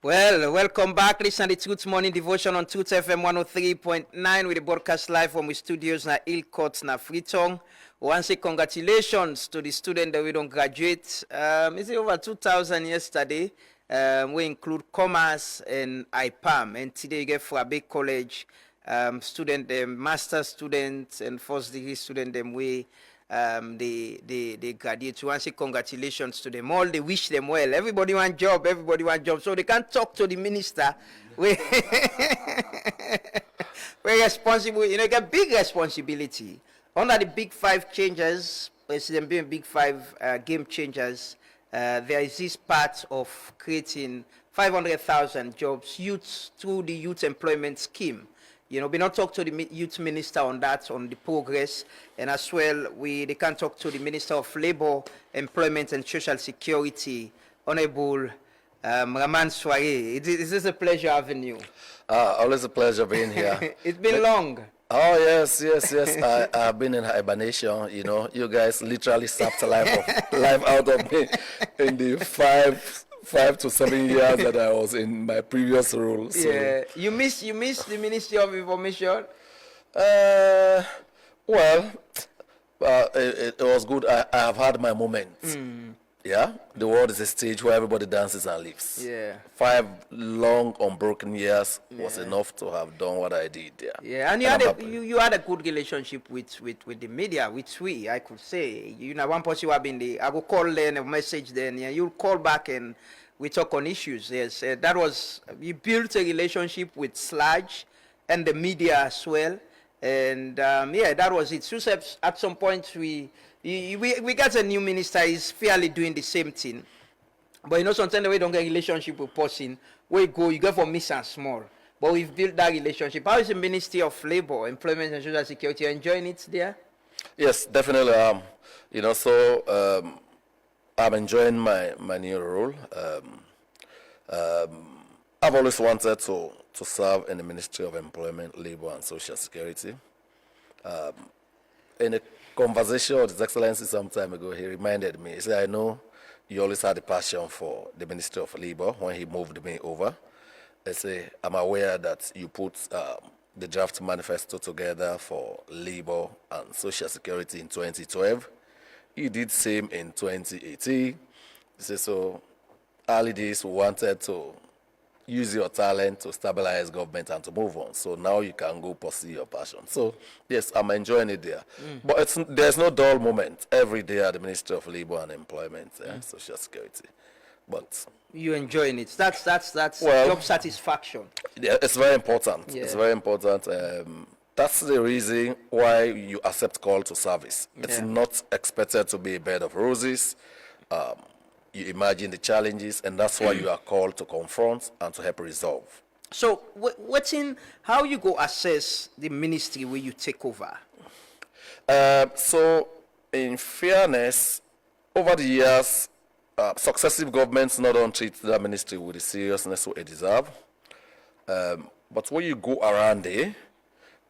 Well, welcome back. Listen to the Truth Morning Devotion on Truth FM 103.9 with the broadcast live from the studios na Ilkot na Freetong. Once again, congratulations to the student that we don't graduate. Is it over 2,000 yesterday? We include commerce and IPAM. And today you get for a big college student, master students and first degree student them they graduate. Once again, congratulations to them all. They wish them well. Everybody want job. Everybody want job. So they can't talk to the minister. We're responsible. You know, get big responsibility. Under the big five changes, President being big five game changers, there is this part of creating 500,000 jobs youth through the youth employment scheme. You know, we not talk to the youth minister on that, on the progress, and as well, they can talk to the Minister of Labor, Employment and Social Security, Honorable Mohamed Swaray. It is a pleasure having you. Always a pleasure being here. It's been long. Oh, yes. I've been in hibernation. You know, you guys literally sucked life out of me in the five to 7 years that I was in my previous role. So. Yeah, you miss the Ministry of Information. It was good. I have had my moments. Yeah, the world is a stage where everybody dances and lives. Yeah, 5 long unbroken years was enough to have done what I did. Yeah, and you had a good relationship with the media, I could say. You know, one person who have been I will call then, a message then, yeah, you'll call back and we talk on issues. Yes, you built a relationship with Sludge and the media as well. And that was it. So at some point we got a new minister. He's fairly doing the same thing, but you know sometimes we don't get a relationship with person. Where you go for miss and small. But we've built that relationship. How is the Ministry of Labor, Employment and Social Security enjoying it there? Yes, definitely. I'm enjoying my new role. I've always wanted to serve in the Ministry of Employment, Labor and Social Security. In a conversation with His Excellency some time ago, he reminded me, he said, I know you always had a passion for the Ministry of Labor when he moved me over. I say, I'm aware that you put the draft manifesto together for Labor and Social Security in 2012. You did same in 2018. He said, so early days we wanted to use your talent to stabilize government and to move on. So now you can go pursue your passion. So yes, I'm enjoying it there. But there's no dull moment every day at the Ministry of Labor and Employment and Social Security. But you're enjoying it. That's job satisfaction. Yeah, it's very important. Yeah. It's very important. That's the reason why you accept call to service. It's not expected to be a bed of roses. You imagine the challenges, and that's why you are called to confront and to help resolve. So, how you go assess the ministry where you take over? So, in fairness, over the years, successive governments not only treat the ministry with the seriousness it deserve, but when you go around there,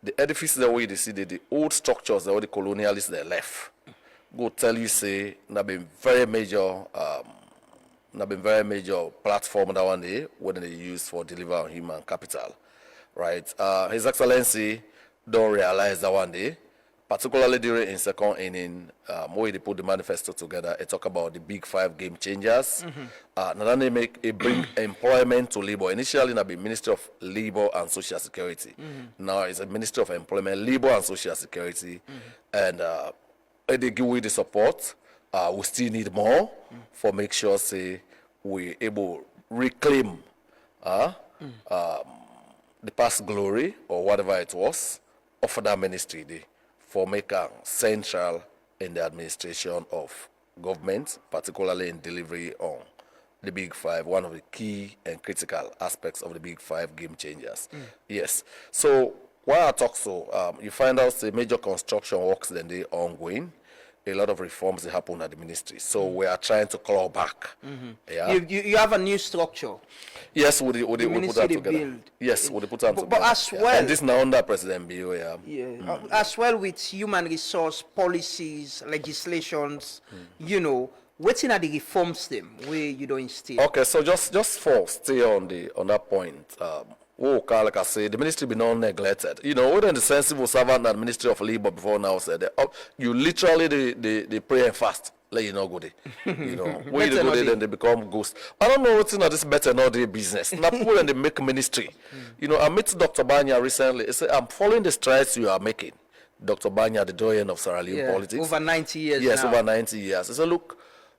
the edifice the way they see the old structures, the colonialists they left, go tell you say not been very major platform that one day when they use for deliver on human capital, right? His Excellency don't realize that one day, particularly during in second inning, where they put the manifesto together, it talk about the big 5 game changers. Now then they bring employment to labor. Initially, it be Ministry of Labor and Social Security. Now it's a Ministry of Employment, Labor and Social Security, and they give we the support. We still need more for make sure say we able reclaim the past glory or whatever it was of that ministry day for making central in the administration of government, particularly in delivery on the Big 5, one of the key and critical aspects of the Big 5 game changers. Yes. So while I talk you find out the major construction works then they ongoing. A lot of reforms that happen at the ministry. So we are trying to claw back. Yeah. You have a new structure. Yes, we put that together. Build. Yes, we put that together. But as well. And this now under President Bio, as well with human resource policies, legislations, you know, What are the reforms them where you don't instill? Okay, so just for stay on that point, like I say, the ministry be not neglected. You know, within the sensible servant and Ministry of Labor before now said that you literally they pray and fast. Let you know go there. You know, when you go there, then they become ghosts. I don't know what's in this better not their business. Now people and they make ministry. You know, I met Dr. Banya recently. He said, I'm following the strides you are making. Dr. Banya, the doyen of Sierra Leone politics. Over 90 years. Yes, now. over 90 years. He said, look,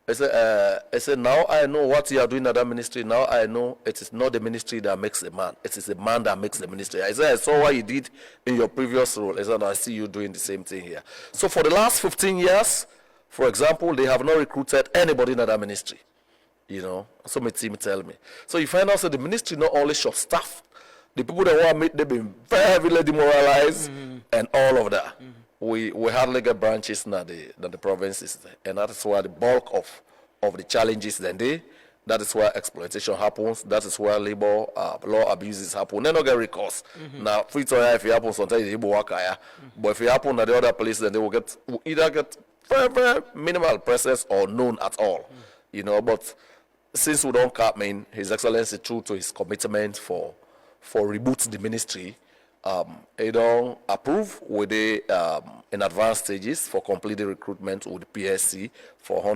I said, now I know what you are doing at that ministry. Now I know it is not the ministry that makes a man. It is the man that makes the ministry. I said, I saw what you did in your previous role. I said, I see you doing the same thing here. So for the last 15 years, for example, they have not recruited anybody in that ministry. You know, so my team tell me. So you find out that the ministry not only short staff, the people that want to meet, they've been very heavily demoralized and all of that. We hardly get branches in the provinces, and that is where the bulk of the challenges then that is where exploitation happens, that is where labor law abuses happen. They don't get recourse. Now, free to if it happens sometimes they will work higher. But if it happens at the other place, then they will either get very, very minimal presence or none at all. You know, but since we don't cap His Excellency true to his commitment for reboot the ministry, they don't approve with the in advanced stages for completing recruitment with PSC for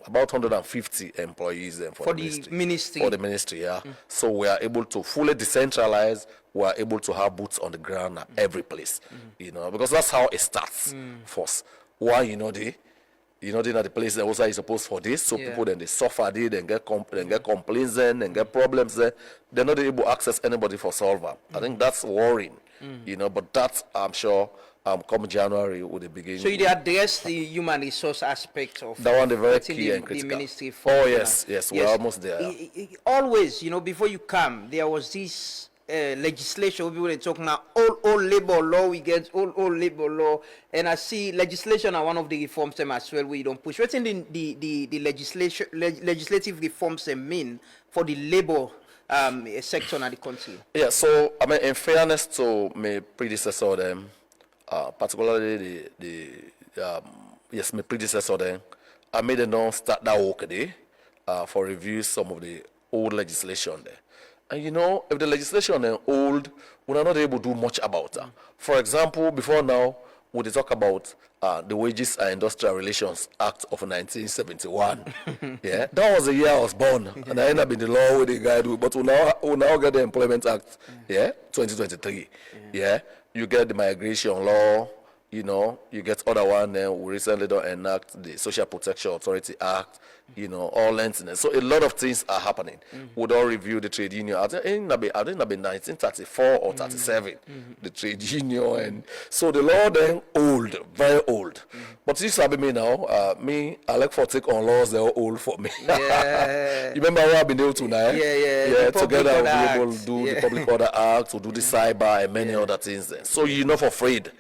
about 150 employees for the ministry. For the ministry, yeah. So we are able to fully decentralize. We are able to have boots on the ground at every place, you know, because that's how it starts first. Why you know they're the place that also is supposed for this, so people then they suffer there, then get complaints then, and get problems there. They're not able to access anybody for solver. I think that's worrying, you know. But that's I'm sure come January will the beginning. So you address the human resource aspect of that one, the very key and critical. The ministry. Oh yes, we're almost there. Always, you know, before you come, there was this. Legislation, we were talking now, all labor law, we get all labor law, and I see legislation are one of the reforms them as well we don't push. What's in the legislative reforms they mean for the labor sector in the country? Yeah, so I mean, in fairness to my predecessor them, particularly my predecessor them, I made them not start that work today for review some of the old legislation there. And you know, if the legislation is old, we are not able to do much about that. For example, before now, we talk about the Wages and Industrial Relations Act of 1971. Yeah, that was the year I was born, and I ended up in the law with the guy. But we now get the Employment Act, 2023. Yeah, you get the Migration Law. You know, you get other one. Then we recently don't enact the Social Protection Authority Act. You know, all lengthiness. So a lot of things are happening. We don't review the trade union. I think it'll be 1934 or 37, the trade union. And so the law then old, very old. But this will be me now. I like for take on laws that are old for me. Yeah. You remember what I've been able to now? Yeah. Together we'll be able to do the Public Order Act, to do the cyber and many other things then. So you're not afraid.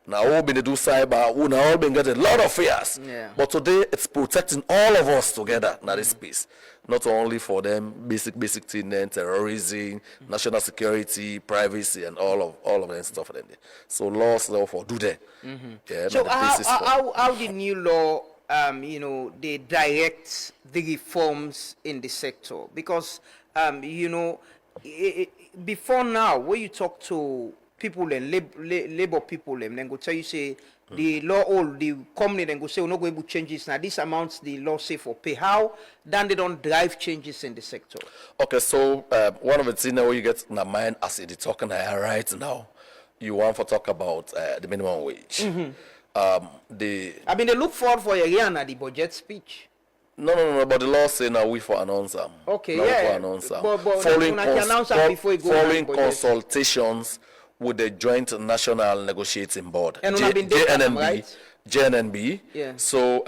Now we've been to do cyber, we now been getting a lot of fears. But today it's protecting all of us together in this space. Not only for them, basic things, terrorism, national security, privacy, and all of that stuff. So laws therefore do that. Yeah, so how the new law you know, they direct the reforms in the sector? Because you know, before now, when you talk to people and labor people, then go tell you say the law all the company then go say we're not going to change this now. These amounts the law say for pay. How then they don't drive changes in the sector? Okay, so one of the things that you get in the mind as you're talking right now, you want to talk about the minimum wage. I mean they look forward for a year at the budget speech. No, but the law say now we for announce them. Okay, now yeah. But following consultations with the Joint National Negotiating Board, JNNB. Yeah. So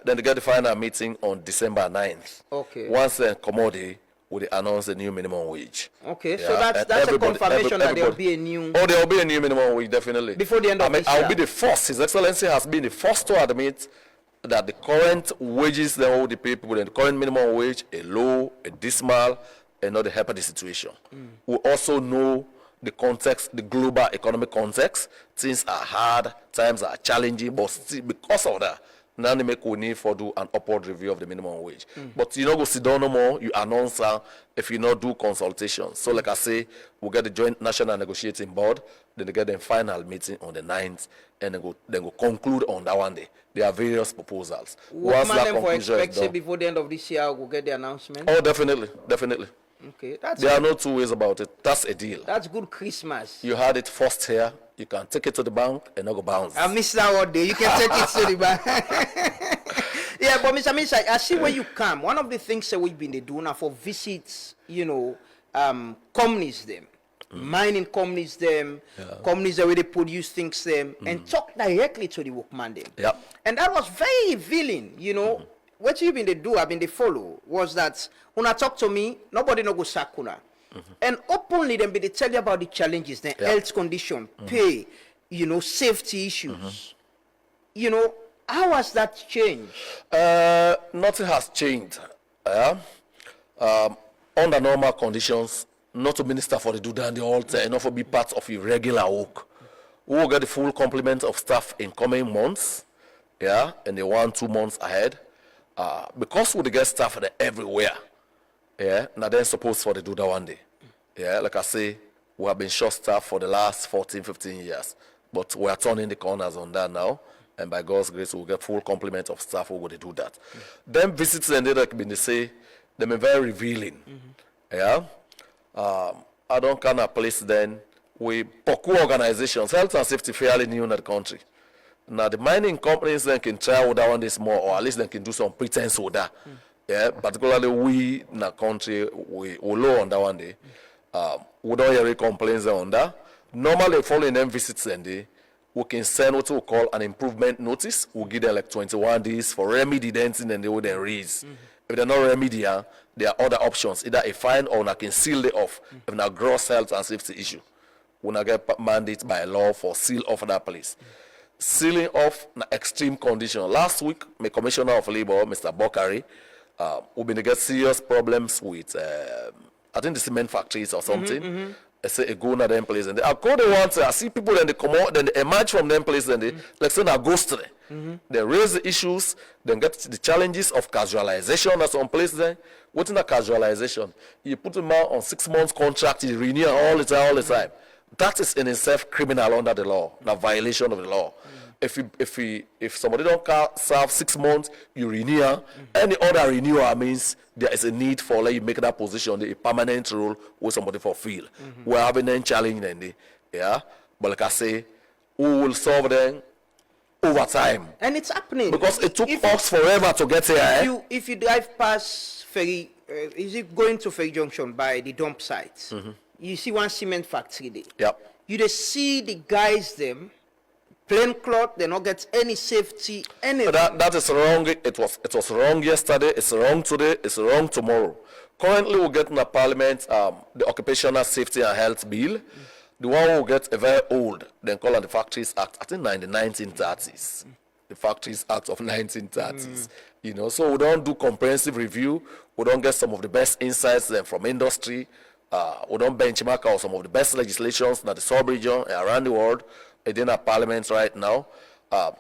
then they get the final meeting on December 9th. Okay. Once then commodity, will announce the new minimum wage. Okay, yeah. So that's a confirmation that there will be a new. Oh, there will be a new minimum wage, definitely. Before the end of this year. I'll be the first. His Excellency has been the first to admit that the current wages that all the people and the current minimum wage a low, a dismal, and not the help of the situation. We also know the context, the global economic context. Things are hard, times are challenging, but still because of that, Now they make we need for do an upward review of the minimum wage. But you know go sit down no more, you announce if you not do consultations. So like I say, we get the joint national negotiating board, then they get the final meeting on the 9th, and then go conclude on that one day. There are various proposals. What man them for expect say before the end of this year we'll get the announcement? Oh, definitely. Okay, there are no two ways about it. That's a deal. That's good Christmas. You had it first here. You can take it to the bank and not go bounce. I missed that one day. You can take it to the bank. Yeah, but Mr. Minister, I see where you come. One of the things that we've been doing now for visits, companies them, mining companies them, companies that where they produce things them, and talk directly to the workman them. Yeah. And that was very revealing, What you been they do, I've been they follow, was that when I talk to me, nobody no go sakuna. And openly them be they tell you about the challenges, the health condition, pay, safety issues. How has that changed? Nothing has changed. Under normal conditions, not to minister for the do that the altar, not for be part of your regular work. We will get the full complement of staff in coming months, in the 1-2 months ahead. Because we get staff everywhere, now they're supposed for the do that one day. Like I say, we have been short staff for the last 14-15 years, but we are turning the corners on that now, and by God's grace, we'll get full complement of staff who will do that. Then visits and they say, they've been very revealing. I don't kind of place then, we procure organizations, health and safety fairly new in the country. Now the mining companies then can try with that one this more, or at least they can do some pretense with that. Particularly we in the country, we low on that one day. We don't hear any complaints on that. Normally following them visits and we can send what we call an improvement notice. We'll give them like 21 days for remedy dancing and they will then raise. If they're not remedial, there are other options, either a fine or I can seal it off if a gross health and safety issue. When I get mandate by law for seal off that place. Sealing off an extreme condition. Last week, my Commissioner of Labor, Mr. Bokari, we've been to get serious problems with, I think the cement factories or something. I say a go to them place and I go there once, I see people and they come out, then they emerge from them place and they, like say, a ghost there. They raise the issues, then get the challenges of casualization at some place there. What's in a casualization? You put them out on 6 months contract, you renew all the time. That is in itself criminal under the law, a violation of the law. If somebody don't serve 6 months, you renew. Any other renewal means there is a need for let you make that position a permanent role with somebody for field. We're having them challenge them, but like I say, we will solve them over time. And it's happening because it took us forever to get here. If you drive past Ferry, is it going to Ferry Junction by the dump sites? You see one cement factory there. Yep. You just see the guys them plain cloth, they don't get any safety, anything. That is wrong. It was wrong yesterday, it's wrong today, it's wrong tomorrow. Currently we're getting a parliament the Occupational Safety and Health Bill. The one will get a very old, then call it the Factories Act, I think in the 1930s. The Factories Act of 1930s. So we don't do comprehensive review, we don't get some of the best insights from industry. We don't benchmark out some of the best legislations in the sub-region and around the world. In our parliament right now.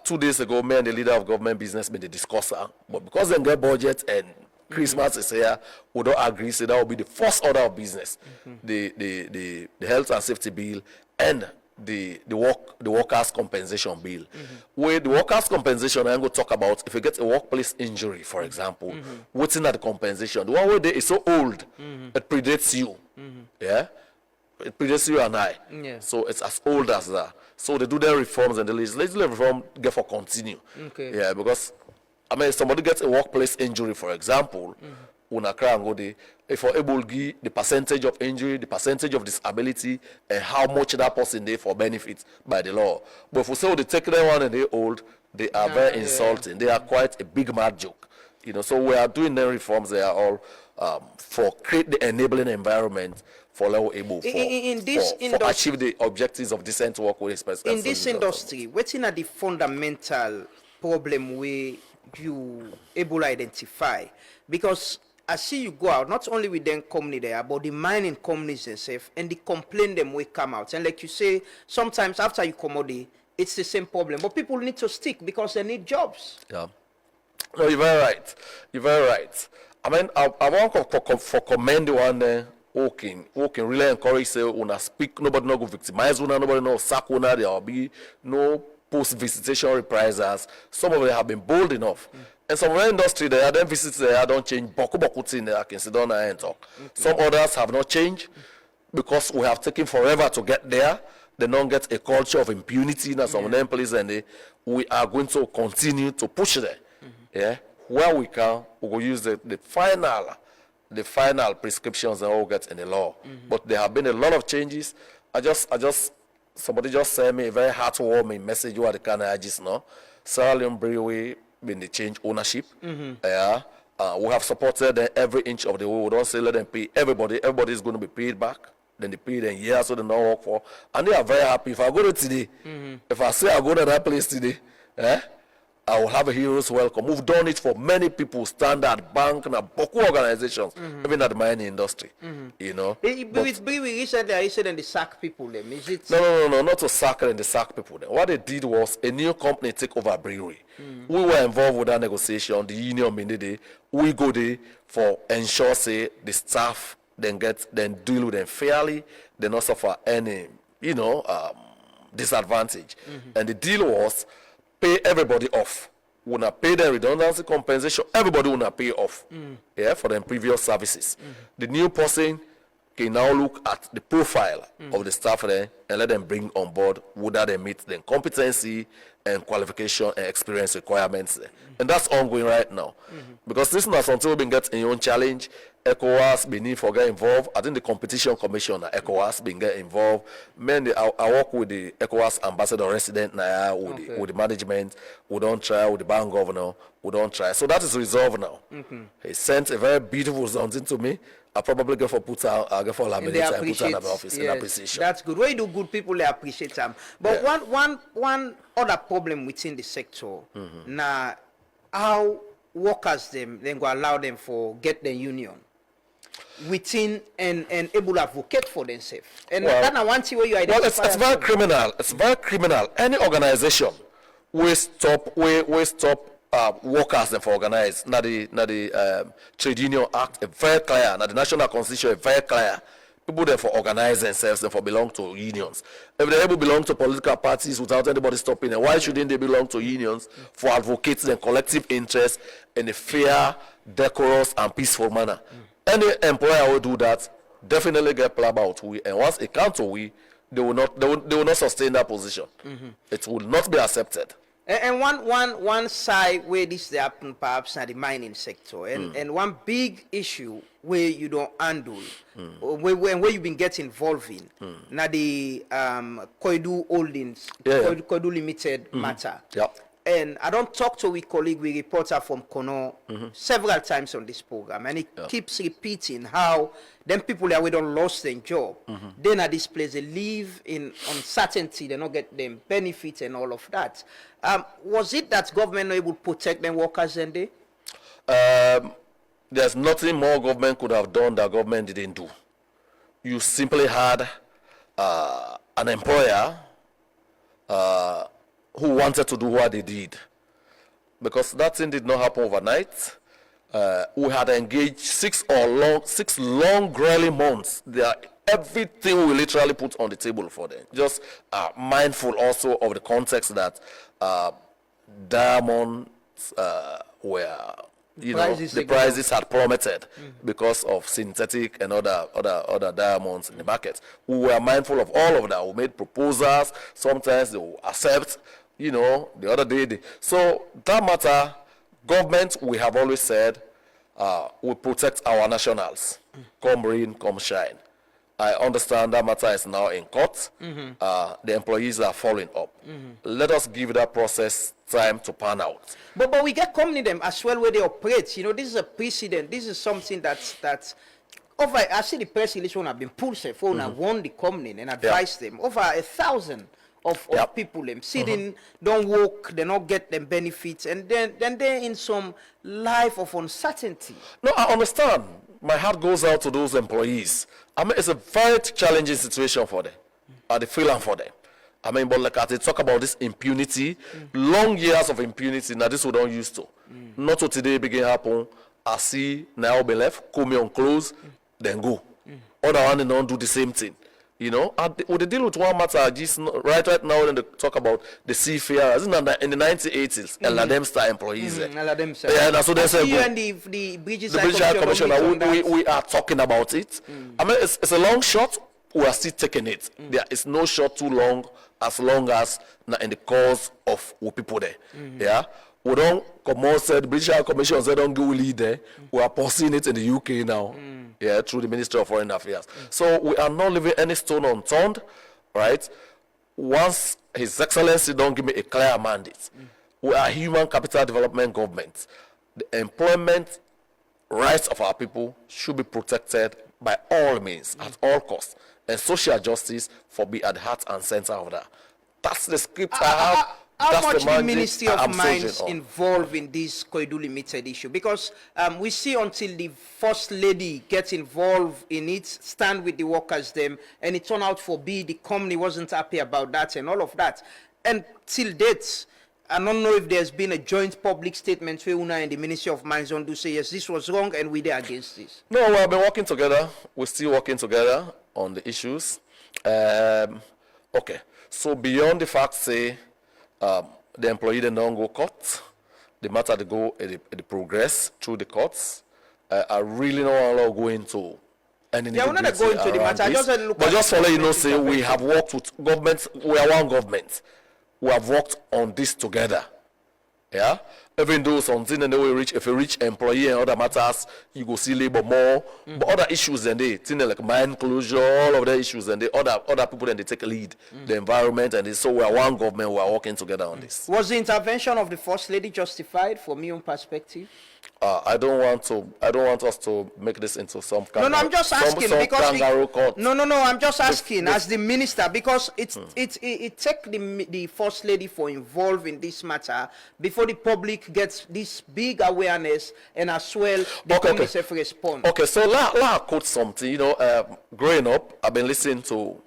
2 days ago, me and the leader of government business made a discussion. But because they get budget and Christmas is here, we don't agree. So that will be the first order of business. The health and safety bill and the workers' compensation bill. With the workers' compensation, I'm going to talk about if you get a workplace injury, for example, what's in that compensation? The one where they is so old, it predates you. It predates you and I. So it's as old as that. So they do their reforms and the legislative reform get for continue. Because if somebody gets a workplace injury, for example, if we're able to give the percentage of injury, the percentage of disability, and how much that person they for benefits by the law. But if we say they take that one and they're old, they are very insulting. They are quite a big mad joke. So we are doing the reforms. They are all for create the enabling environment for level able for achieve the objectives of decent work with respect. In this industry, what's in the fundamental problem where you able to identify? Because I see you go out, not only with them company there, but the mining companies themselves, and the complaint them will come out. And like you say, sometimes after you come out, it's the same problem. But people need to stick because they need jobs. No, you're very right. You're very right. I mean, I want to commend the one there. Who can really encourage say una speak, nobody no go victimize una, nobody no sack una, there will be no post-visitation reprisals. Some of them have been bold enough. And some of the industry there, them visits there don't change. Boku thing there, I can sit down and talk. Some others have not changed because we have taken forever to get there. They don't get a culture of impunity in some of them places, and we are going to continue to push there. Yeah, where we can, we will use the final prescriptions and all get in the law. But there have been a lot of changes. Somebody just sent me a very heartwarming message where the Canada just now. Sierra Leone Brewery been the change ownership. Yeah, we have supported them every inch of the way. We don't say let them pay everybody. Everybody is going to be paid back. Then they pay them years so they don't work for. And they are very happy. If I go to today, if I say I go to that place today, I will have a hero's welcome. We've done it for many people, Standard Bank and Boku organizations, even at the mining industry. You know. With Brewery recently, I said they sack people. Them is it? No, not to sack and they sack people. Them. What they did was a new company take over Brewery. We were involved with that negotiation. The union minute we go there for ensure say the staff then deal with them fairly. They not suffer any disadvantage. And the deal was pay everybody off. We not pay them redundancy compensation. Everybody will not pay off. For their previous services. The new person can now look at the profile of the staff there and let them bring on board whether they meet the competency and qualification and experience requirements there. And that's ongoing right now. Because this is not something we've been getting your own challenge. ECOWAS been need for get involved. I think the competition commission at ECOWAS been get involved. Mainly, I work with the ECOWAS ambassador resident now with the management. We don't try with the bank governor. We don't try. So that is resolved now. He sent a very beautiful something to me. I probably go for put out. I go for laminate and put out in my office in appreciation. That's good. When you do good, people they appreciate them. But one other problem within the sector now, how workers then go allow them for get the union within and able to advocate for themselves. And that's one thing where you identify. Well, it's very criminal. It's very criminal. Any organization will stop workers them for organize. Now the Trade Union Act is very clear. Now the National Constitution is very clear. People there for organize themselves and for belong to unions. If they able belong to political parties without anybody stopping them, why shouldn't they belong to unions for advocating their collective interests in a fair, decorous, and peaceful manner? Any employer will do that, definitely get plab out. And once it comes to they will not sustain that position. It will not be accepted. And one side where this happen perhaps at the mining sector, and one big issue where you don't handle, where you've been getting involved in, now the Koidu Holdings, Koidu Limited matter. And I don't talk to a colleague, we reporter from Kono several times on this program, and he keeps repeating how them people that we don't lost their job, then at this place they live in uncertainty, they don't get them benefits and all of that. Was it that government not able to protect them workers then they? There's nothing more government could have done that government didn't do. You simply had an employer who wanted to do what they did. Because that thing did not happen overnight. We had engaged 6 long, grueling months. Everything we literally put on the table for them. Just mindful also of the context that diamonds were, the prices had plummeted because of synthetic and other diamonds in the market. We were mindful of all of that. We made proposals. Sometimes they will accept. The other day. So that matter, government, we have always said, we protect our nationals. Come rain, come shine. I understand that matter is now in court. The employees are following up. Let us give that process time to pan out. But we get company them as well where they operate. This is a precedent. This is something that's over. I see the press release one have been pulled for and won the company and advised them over 1,000 of people them sitting, don't work, they don't get them benefits, and then they're in some life of uncertainty. No, I understand. My heart goes out to those employees. I mean, it's a very challenging situation for them. The feeling for them. I mean, but like as they talk about this impunity, long years of impunity, now this we don't used to. Not to today begin happen, I see now be left, come on close, then go. Other one they don't do the same thing. You know, with the deal with one matter, just right now when they talk about the seafarers, in the 1980s, LADEM style employees. Yeah, that's what they say. You and the British Commissioner, we are talking about it. I mean, it's a long shot. We are still taking it. There is no shot too long as in the cause of people there. Yeah. We don't, come said, the British Commission said, don't go lead there. We are pursuing it in the UK now, yeah, through the Ministry of Foreign Affairs. So we are not leaving any stone unturned, right? Once His Excellency don't give me a clear mandate, we are a human capital development government. The employment rights of our people should be protected by all means, at all costs, and social justice for be at the heart and center of that. That's the script I have. How That's much the Ministry of Mines soldiering on. involved in this Koidu Limited issue? Because we see until the First Lady gets involved in it, stand with the workers them, and it turned out for B, the company wasn't happy about that and all of that. And till date, I don't know if there's been a joint public statement where Una and the Ministry of Mines don't do say, yes, this was wrong and we're against this. No, we have been working together. We're still working together on the issues. Okay, so beyond the fact, say, the employee then don't go court, the matter they go the progress through the courts. I really don't want to go into any Yeah, we're not going to the matter. I just look but at just the for let you know, perspective say of we it. have worked with government. We are one government. We have worked on this together. Yeah, even though something and they will reach, if you reach employee and other matters, you go see labor more. But other issues than they, things like mine closure, all of the issues and the other people then they take a lead, the environment and this. So we are one government. We are working together on this. Was the intervention of the First Lady justified from your own perspective? I don't want us to make this into some kind No, I'm just asking because kangaroo court. No, I'm just asking as the minister because it take the First Lady for involved in this matter before the public gets this big awareness and as well the company self respond. Okay, so I quote something. You know, growing up, I've been listening to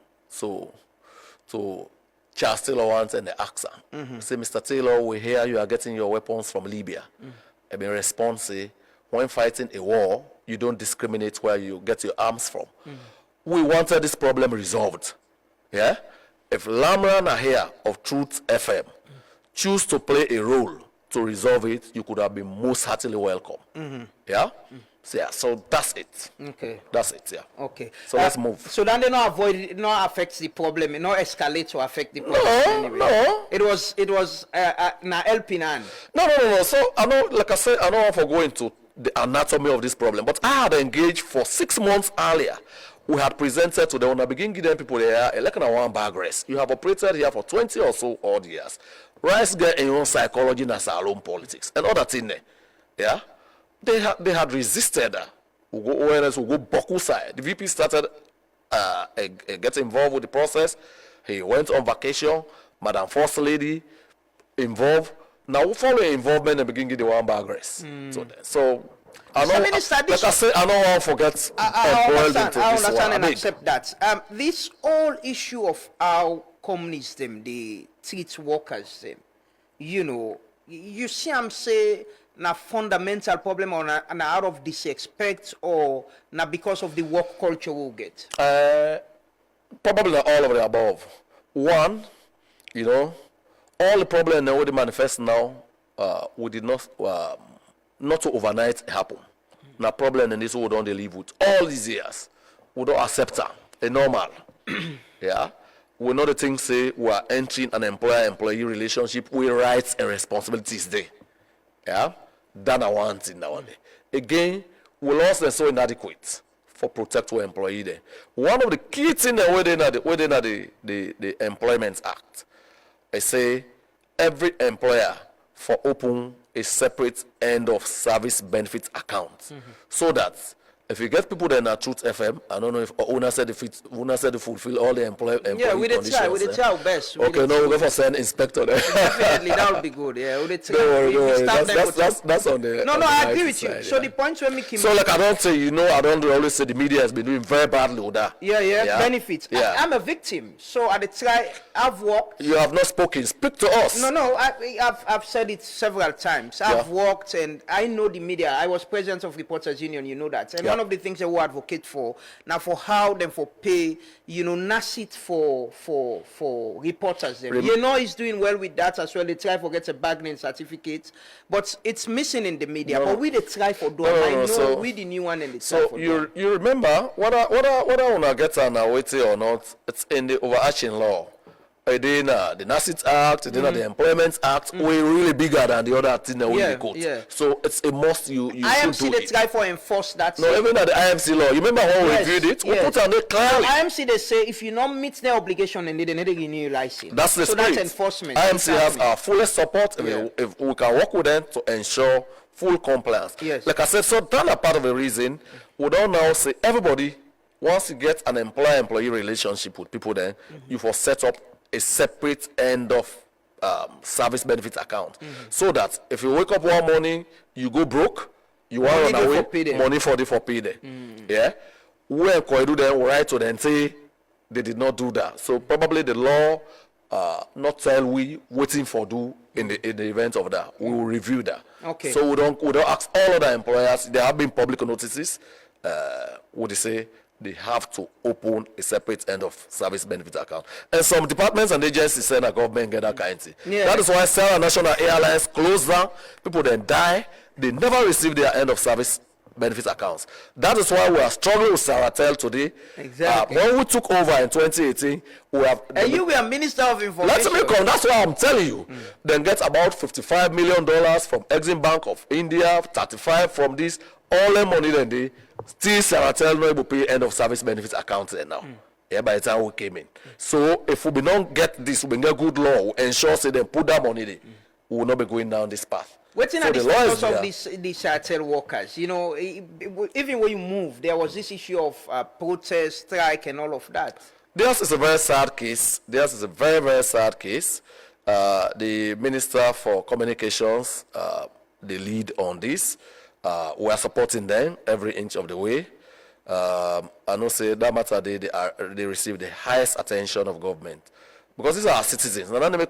Charles Taylor once and the accent. Say, Mr. Taylor, we hear you are getting your weapons from Libya. I mean, response, say, when fighting a war, you don't discriminate where you get your arms from. We wanted this problem resolved. Yeah? If Lamran are here of Truth FM choose to play a role to resolve it, you could have been most heartily welcome. Yeah? So, yeah, so that's it. Okay. That's it, yeah. Okay. So let's move. So then they not avoid it, not affects the problem, it not escalate to affect the problem. Anyway. No. It was na helping hand. No. So I know, like I said, I don't want to go into the anatomy of this problem, but I had engaged for 6 months earlier. We had presented to them, when I begin giving people there, like one bag rest. You have operated here for 20 or so odd years. Rise get in your own psychology and salon politics and other things there. Yeah? They had resisted. We go ONS, we go Boku side. The VP started get involved with the process. He went on vacation. Madam First Lady involved. Now we follow involvement and begin the one bag race. So I know, Minister, like I say, I don't want to forget. I understand and accept that. This whole issue of how companies them, they treat workers them, you know, you see I'm say na fundamental problem or na out of disrespect or na because of the work culture we'll get? Probably all of the above. One, you know, all the problem now with the manifesto now, we did not to overnight happen. Now problem in this we don't live with all these years. We don't accept that. It's normal. Yeah. We know the thing say we are entering an employer-employee relationship with rights and responsibilities there. Yeah. That I want in now. Again, we lost and so inadequate for protect our employee there. One of the key things that within the Employment Act, I say every employer for open a separate end of service benefit account so that if you get people that are Truth FM, I don't know if Una said if it fulfill all the employee conditions. We try our best. Okay, no, we'll go for send inspector there. Definitely, that would be good. Yeah, we try. Don't worry. That's on the. No, I agree with you. Side, so the point where making. So like I don't say, I don't always say the media has been doing very badly with that. Yeah. Benefits. Yeah. I'm a victim, so at the try, I've worked. You have not spoken. Speak to us. No, I've said it several times. I've worked and I know the media. I was president of Reporters Union, you know that. And one of the things that we advocate for now for how them for pay, NACIT for reporters. It's doing well with that as well. They try for get a bargaining certificate, but it's missing in the media. But we they try for do. So we the new one and the so you remember what I wanna get on now, wait or not? It's in the overarching law. The NACIT Act, the Employment Act, way really bigger than the other thing that we quote. So it's a must. You IMC should do they try for enforce that. No, even at the IMC law. You remember when we reviewed it? We put on it clearly. IMC they say if you not meet their obligation and they need to renew your license. That's the spirit. That's enforcement. IMC has our fullest support if we can work with them to ensure full compliance. Yes. Like I said, so that's a part of the reason we don't now say everybody once you get an employer-employee relationship with people, then you for set up a separate end of service benefit account, so that if you wake up one morning, you go broke, you want to run away, money for pay there. Yeah, where can do then? We write to them say they did not do that. So probably the law not tell we waiting for do in the event of that. We will review that. Okay. So we don't ask all other employers. There have been public notices. Would they say? They have to open a separate end of service benefit account. And some departments and agencies say that government get that kind of thing. That is why Sarah National Airlines closed down. People then die. They never receive their end of service benefit accounts. That is why we are struggling with Saratel today. Exactly. When we took over in 2018, we have... And you were Minister of Information. Let me come. That's why I'm telling you. Then get about $55 million from Exim Bank of India, 35 from this. All the money then they still Saratel no able to pay end of service benefits account there now. Yeah, by the time we came in. So if we don't get this, we get good law, we ensure say them put that money there, we will not be going down this path. What's in the status of these Saratel workers? Even when you move, there was this issue of protest, strike, and all of that. This is a very sad case. This is a very, very sad case. The Minister for Communications, the lead on this. We are supporting them every inch of the way. I know say that matter they receive the highest attention of government because these are our citizens. And then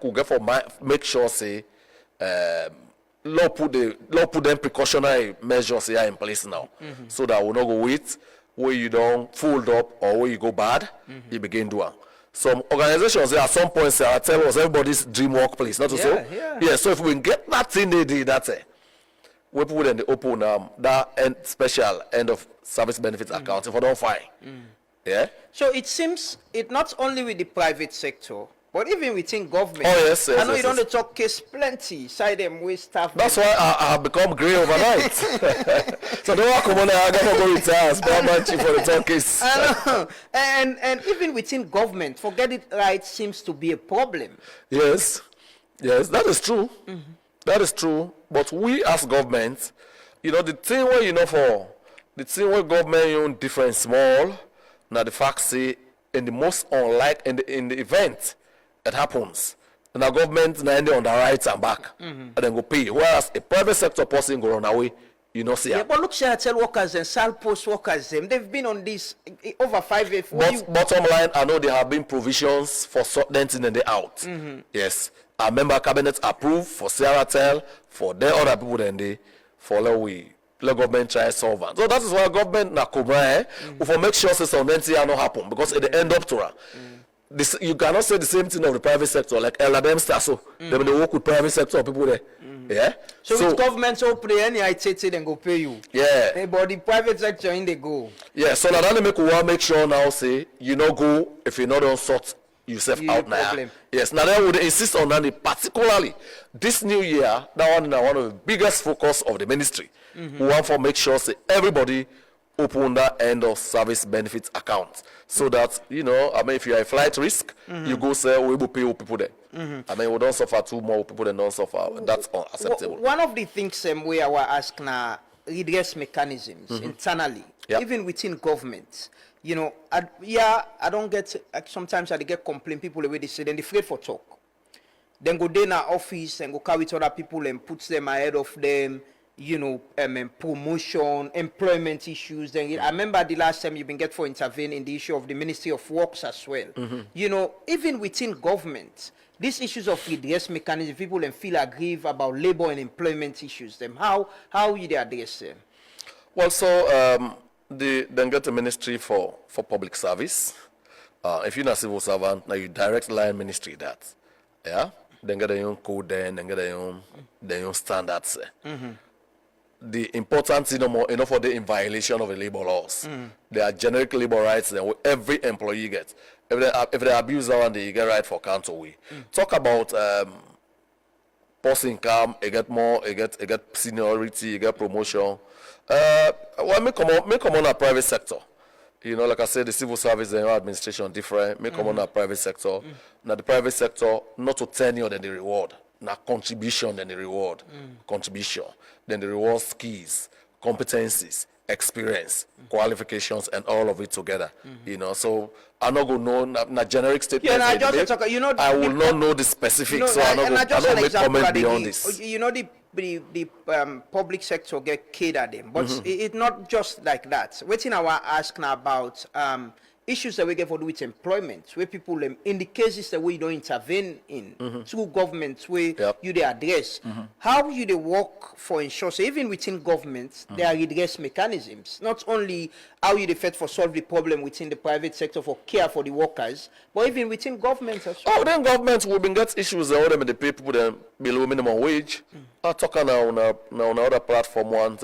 make sure say law put them precautionary measures here in place now, so that we not go wait where you don't fold up or where you go bad, you begin doing. Some organizations at some point say tell us everybody's dream workplace, not so. Yeah. So if we can get that thing they did, that's it. We put in the open that special end of service benefits account if I don't find. Yeah. So it seems it not only with the private sector, but even within government. Oh yes. I know you don't talk case plenty. Side them with staff. That's why I have become grey overnight. So don't come on. I gotta go retire. Spare chief for the talk case. I know. And even within government, forget it right seems to be a problem. Yes, that is true. That is true. But we as government, the thing where government different small, now the fact say in the most unlike in the event it happens, and the government now on the right and back and then go pay. Whereas a private sector person go run away, see. Yeah, but look, Saratel workers and Sal Post workers, they've been on this over 5 years. Bottom line, I know there have been provisions for certain things and they out. Yes. Our member cabinet approved for Saratel, for their other people then they follow let government try solve it. So that is why government na cobra we for make sure something not happen because at the end up to this, you cannot say the same thing of the private sector like LDM star so they work with private sector people there. Yeah. So with government open any ITT then go pay you. Yeah. But the private sector in they go. Yeah. So now make sure now say you not go if you not don't sort yourself out now. Yes, now they would insist on that particularly this new year. That one is one of the biggest focus of the ministry. We want to make sure say everybody open that end of service benefits account so that if you are a flight risk, you go say we will pay people there. We don't suffer too more people than don't suffer. That's unacceptable. One of the things we are asked now redress mechanisms internally, Yep. even within government. You know, I don't get, like, sometimes I get complaint people the way they say, then they afraid for talk. Then go there in our office and go carry to other people and put them ahead of them, you know, promotion, employment issues. Then I remember the last time you've been get for intervene in the issue of the Ministry of Works as well. You know, even within government, these issues of redress mechanism, people then feel aggrieved about labor and employment issues. Them how you they address them? Well, so then get a ministry for public service. If you're not a civil servant, now you direct line ministry that. Yeah? Then get their own code then get their own standards. The important thing more enough for the in violation of the labor laws. There are generic labor rights that every employee gets. If they abuse that one, they get right for council way. Talk about post income, you get more, you get seniority, you get promotion. Well, me come on a private sector. You know, like I said, the civil service and administration different. Me come on a private sector. Now the private sector, not to tenure than the reward. Now contribution than the reward. Contribution. Then the reward skills, competencies, experience, qualifications, and all of it together. You know, so I'm not going to know na generic statements. Yeah, I just talk, you know, I will not know the specifics, you know, so I'm not going to make comment beyond this. You know, the public sector get catered them, but it's not just like that. Waiting, I want to ask now about issues that we get for do with employment, where people in the cases that we don't intervene in through governments where you they address. How you they work for ensure, so even within governments, there are redress mechanisms. Not only how you they fight for solve the problem within the private sector for care for the workers, but even within governments as well. Oh, then governments will get issues that them they pay people them below minimum wage. I talk now on other platform ones,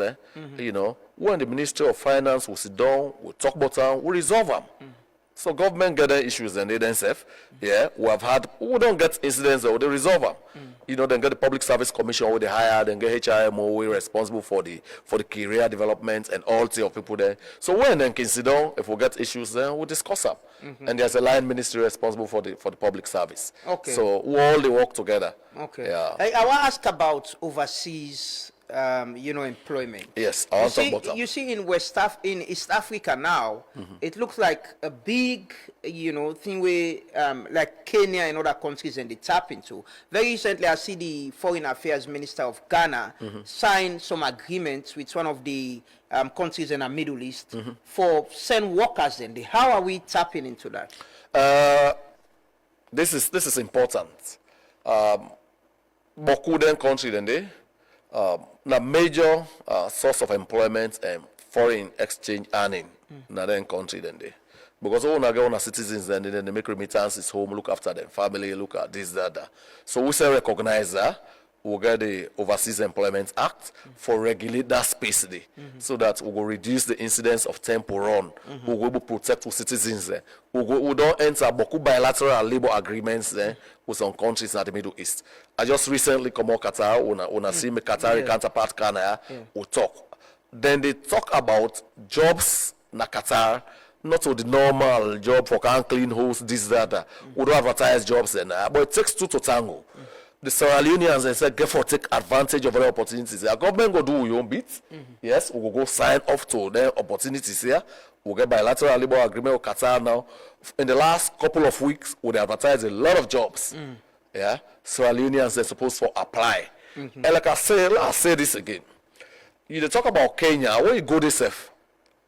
you know, when the Ministry of Finance will sit down, we'll talk about them, we'll resolve them. So government get their issues and they themselves, we don't get incidents that they resolve them. You know, then get the Public Service Commission where they hire, then get HIMO where responsible for the career development and all the of people there. So when then can sit down, if we get issues, then we'll discuss them. And there's a line ministry responsible for the public service. Okay. So we all they work together. Okay. Yeah. I want to ask about overseas, you know, employment. Yes, I want to talk about that. You see, in East Africa now, it looks like a big, you know, thing where like Kenya and other countries and they tap into. Very recently, I see the Foreign Affairs Minister of Ghana sign some agreements with one of the countries in the Middle East for send workers in there. How are we tapping into that? This is important. Bokuden country then they na major source of employment and foreign exchange earning na then country then they. Because all na citizens then they make remittances home, look after them family, look at this, that. So we say recognize that. We'll get the Overseas Employment Act for regulate that space there, so that we will reduce the incidence of tempo run. We will protect our citizens there. We don't enter beaucoup bilateral labor agreements there with some countries in the Middle East. I just recently come out Qatar, when I see my Qatari counterpart Canada, we talk. Then they talk about jobs na Qatar, not to the normal job for can clean house, this, that. We don't advertise jobs then, but it takes two to tango. The Sierra Leoneans and said, get for take advantage of other opportunities. The government go do your own bit. Yes, we will go sign off to their opportunities here. We'll get bilateral labor agreement with Qatar now. In the last couple of weeks, we advertise a lot of jobs. Yeah, Sierra Leoneans are supposed to apply. And like I say this again. You talk about Kenya, when you go this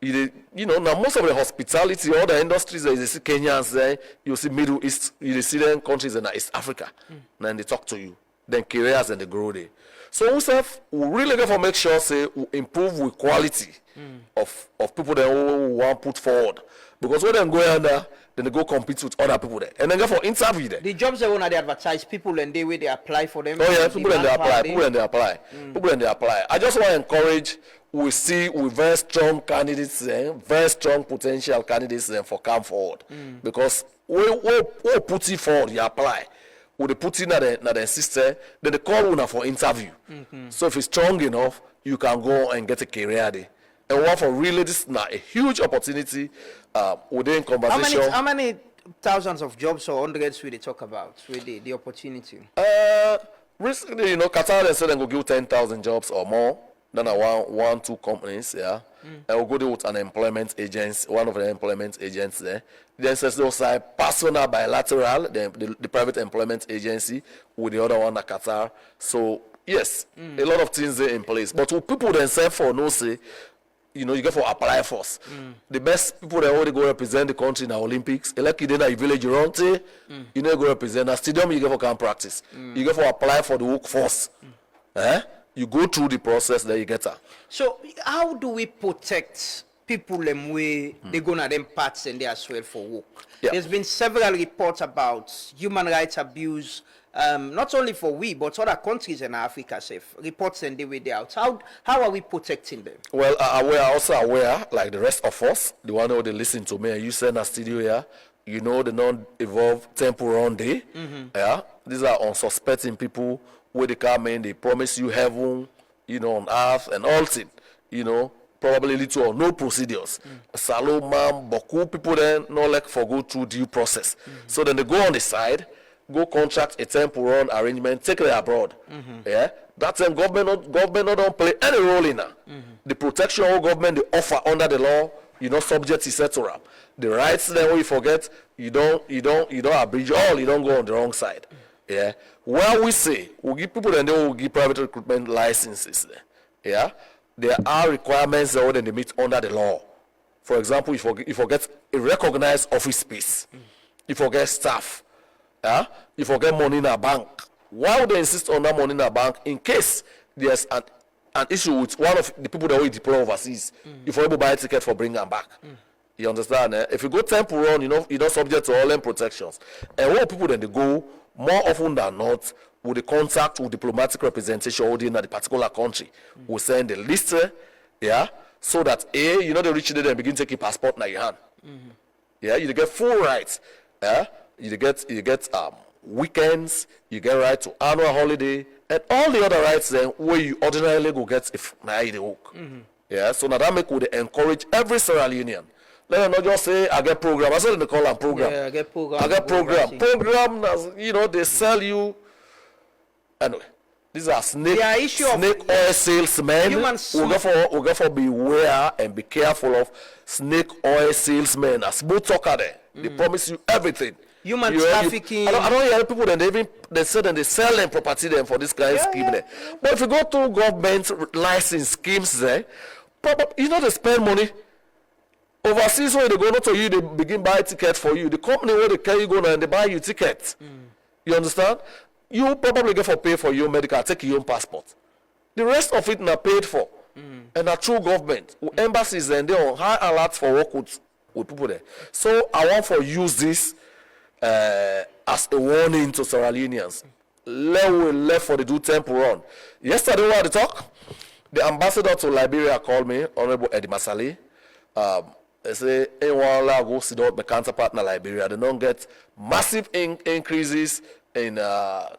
you know, now most of the hospitality, all the industries that you see Kenyans there, you see Middle East, you see them countries in East Africa. Then they talk to you. Then careers and they grow there. So we really got to make sure say we improve with quality of people that we want put forward. Because when they go under, then they go compete with other people there. And then go for interview there. The jobs they want to advertise, people and they way they apply for them. Oh yeah, people and they apply. People and they apply. I just want to encourage. We see with very strong candidates, very strong potential candidates for come forward. Because we put it forward, you apply. We put in the system, then they call you for interview. So if it's strong enough, you can go and get a career there. And one for really, this is a huge opportunity within conversation. How many thousands of jobs or hundreds will they talk about with the opportunity? Recently, you know, Qatar they said they go give 10,000 jobs or more. Then I want two companies, yeah. And we'll go there with an employment agency, one of the employment agents there. Then says those side personal bilateral, the private employment agency with the other one at Qatar. So yes, a lot of things there in place. But with people themselves for no say, you know, you get for apply force. The best people that already go represent the country in the Olympics. Like you did a village you run to, you know, go represent a stadium. You get for camp practice. You get for apply for the workforce. You go through the process, then you get her. So how do we protect people them way they go to them parts and they as well for work? Yeah. There's been several reports about human rights abuse, not only for we but other countries in Africa. Safe reports and the way they out. How are we protecting them? Well, we are also aware, like the rest of us, the one who they listen to me and you send a studio here. You know the non-evolved temple run day. Yeah, these are unsuspecting people. Where they come in, they promise you heaven, you know, on earth and all things, you know, probably little or no procedures. Salomam, Boku, people then not like for go through due process. So then they go on the side, go contract a temple run arrangement, take it abroad. Yeah, that time government don't play any role in that. The protection of government they offer under the law, you know, subject etc. The rights then when you forget, you don't abridge all, you don't go on the wrong side. Yeah, well, we say we'll give people and they will give private recruitment licenses. Yeah, there are requirements that they meet under the law. For example, if you forget a recognized office space, you forget staff, yeah, you forget money in a bank. Why would they insist on that money in a bank in case there's an issue with one of the people that we deploy overseas? If you're able to buy a ticket for bringing them back. You understand? If you go temple run, you're not subject to all them protections. And what people then they go more often than not with the contact with diplomatic representation holding at the particular country. We send the list, yeah, so that you know they reach there and begin taking passport in your hand. Yeah, you get full rights. Yeah, you get weekends, you get right to annual holiday, and all the other rights then where you ordinarily go get if now you work. Yeah, so now that make would encourage every Sierra Leonean. Let them not just say I get program. I said they call them program. Yeah, I get program. I get program. Program, you know, they sell you. Anyway, these are snake oil salesmen. We go for beware and be careful of snake oil salesmen. As both talker there, they promise you everything. Human trafficking. I don't hear people then they say that they sell them property them for this kind of scheme there. But if you go to government license schemes there, you know they spend money. Overseas when they go not to you, they begin buy ticket for you. The company where they carry you go now and they buy you tickets. You understand? You probably get for pay for your medical, take your own passport. The rest of it not paid for. And a true government. Embassies and they on high alert for work with people there. So I want to use this as a warning to Sierra Leoneans. Left for the do temple run. Yesterday we had the talk. The ambassador to Liberia called me, Honorable Eddie Masali. They say, anyone go sit down with my counterpart in Liberia. They don't get massive increases in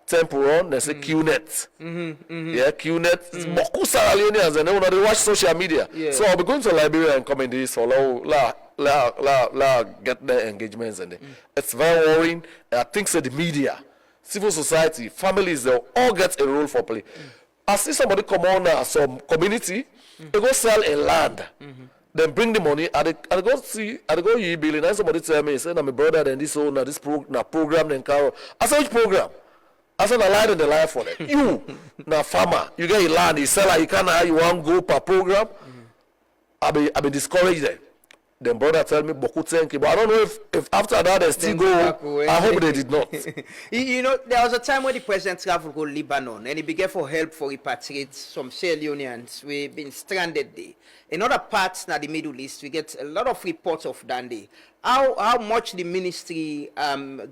temple run. They say QNet. Yeah, QNet. Boku Sierra Leoneans and they watch social media. So I'll be going to Liberia and coming this for get their engagements and it's very worrying. I think so the media, civil society, families, they all get a role for play. I see somebody come on some community, they go sell a land. Then bring the money. I go you billing. And somebody tell me, say, I'm a brother, then this owner, this program, then Carol. I said, which program? I said, I lied in the life for them. You, now farmer, you get your land, you sell it, you can't you want go per program. I be discouraged then. Then brother tell me, Boku thank you. But I don't know if after that they still go. I hope they did not. You know, there was a time when the president traveled to Lebanon and he began for help for repatriate some Sierra Leoneans. We've been stranded there. In other parts of the Middle East, we get a lot of reports of Dande. How much the ministry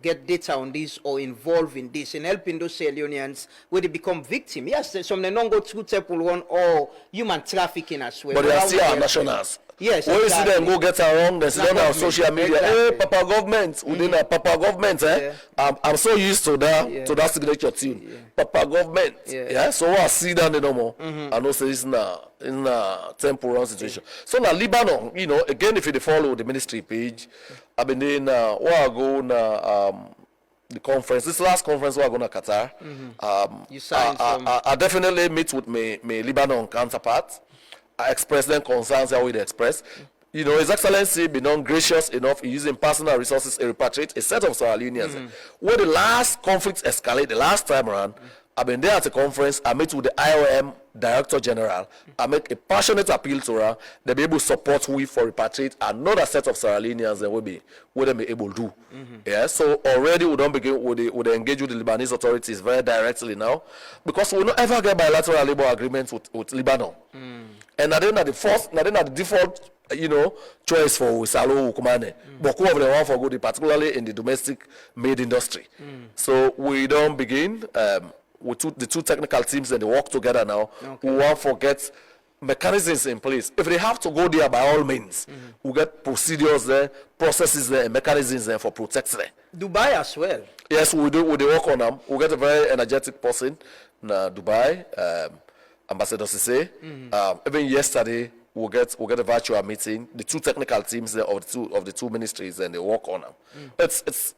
get data on this or involved in this in helping those Sierra Leoneans where they become victims? Yes, some they don't go through temple run or human trafficking as well. But they are still our nationals. Yes, when exactly. You see them go get around, they see them on social media. Exactly. Hey, Papa government, within a Papa government, I'm so used to that signature tune. Papa government, So I see that no more. I know say it's in a temporal situation. So now Lebanon, you know, again if you follow the ministry page, I've been in a while ago the conference, this last conference we're going to Qatar, You signed I definitely meet with my Lebanon counterpart. I express them concerns how we express. You know, His Excellency been non gracious enough in using personal resources to repatriate a set of Sierra Leoneans. Where the last conflict escalated, the last time around, I've been there at a conference. I met with the IOM Director General. I make a passionate appeal to her. They'll be able to support we for repatriate another set of Sierra Leoneans that will be what they be able to do. Yeah, so already we don't begin with the engage with the Lebanese authorities very directly now, because we will not ever get bilateral labor agreements with Lebanon. And I think that the default, you know, choice for Salo Kumane, but who of them want for good, particularly in the domestic made industry. So we don't begin. With the two technical teams and they work together now. We won't forget mechanisms in place. If they have to go there, by all means, we'll get procedures there, processes there, and mechanisms there for protecting them. Dubai as well. Yes, we do. We work on them. We'll get a very energetic person in Dubai, Ambassador Sise. Even yesterday, we'll get a virtual meeting. The two technical teams there of the two ministries, and they work on them. It's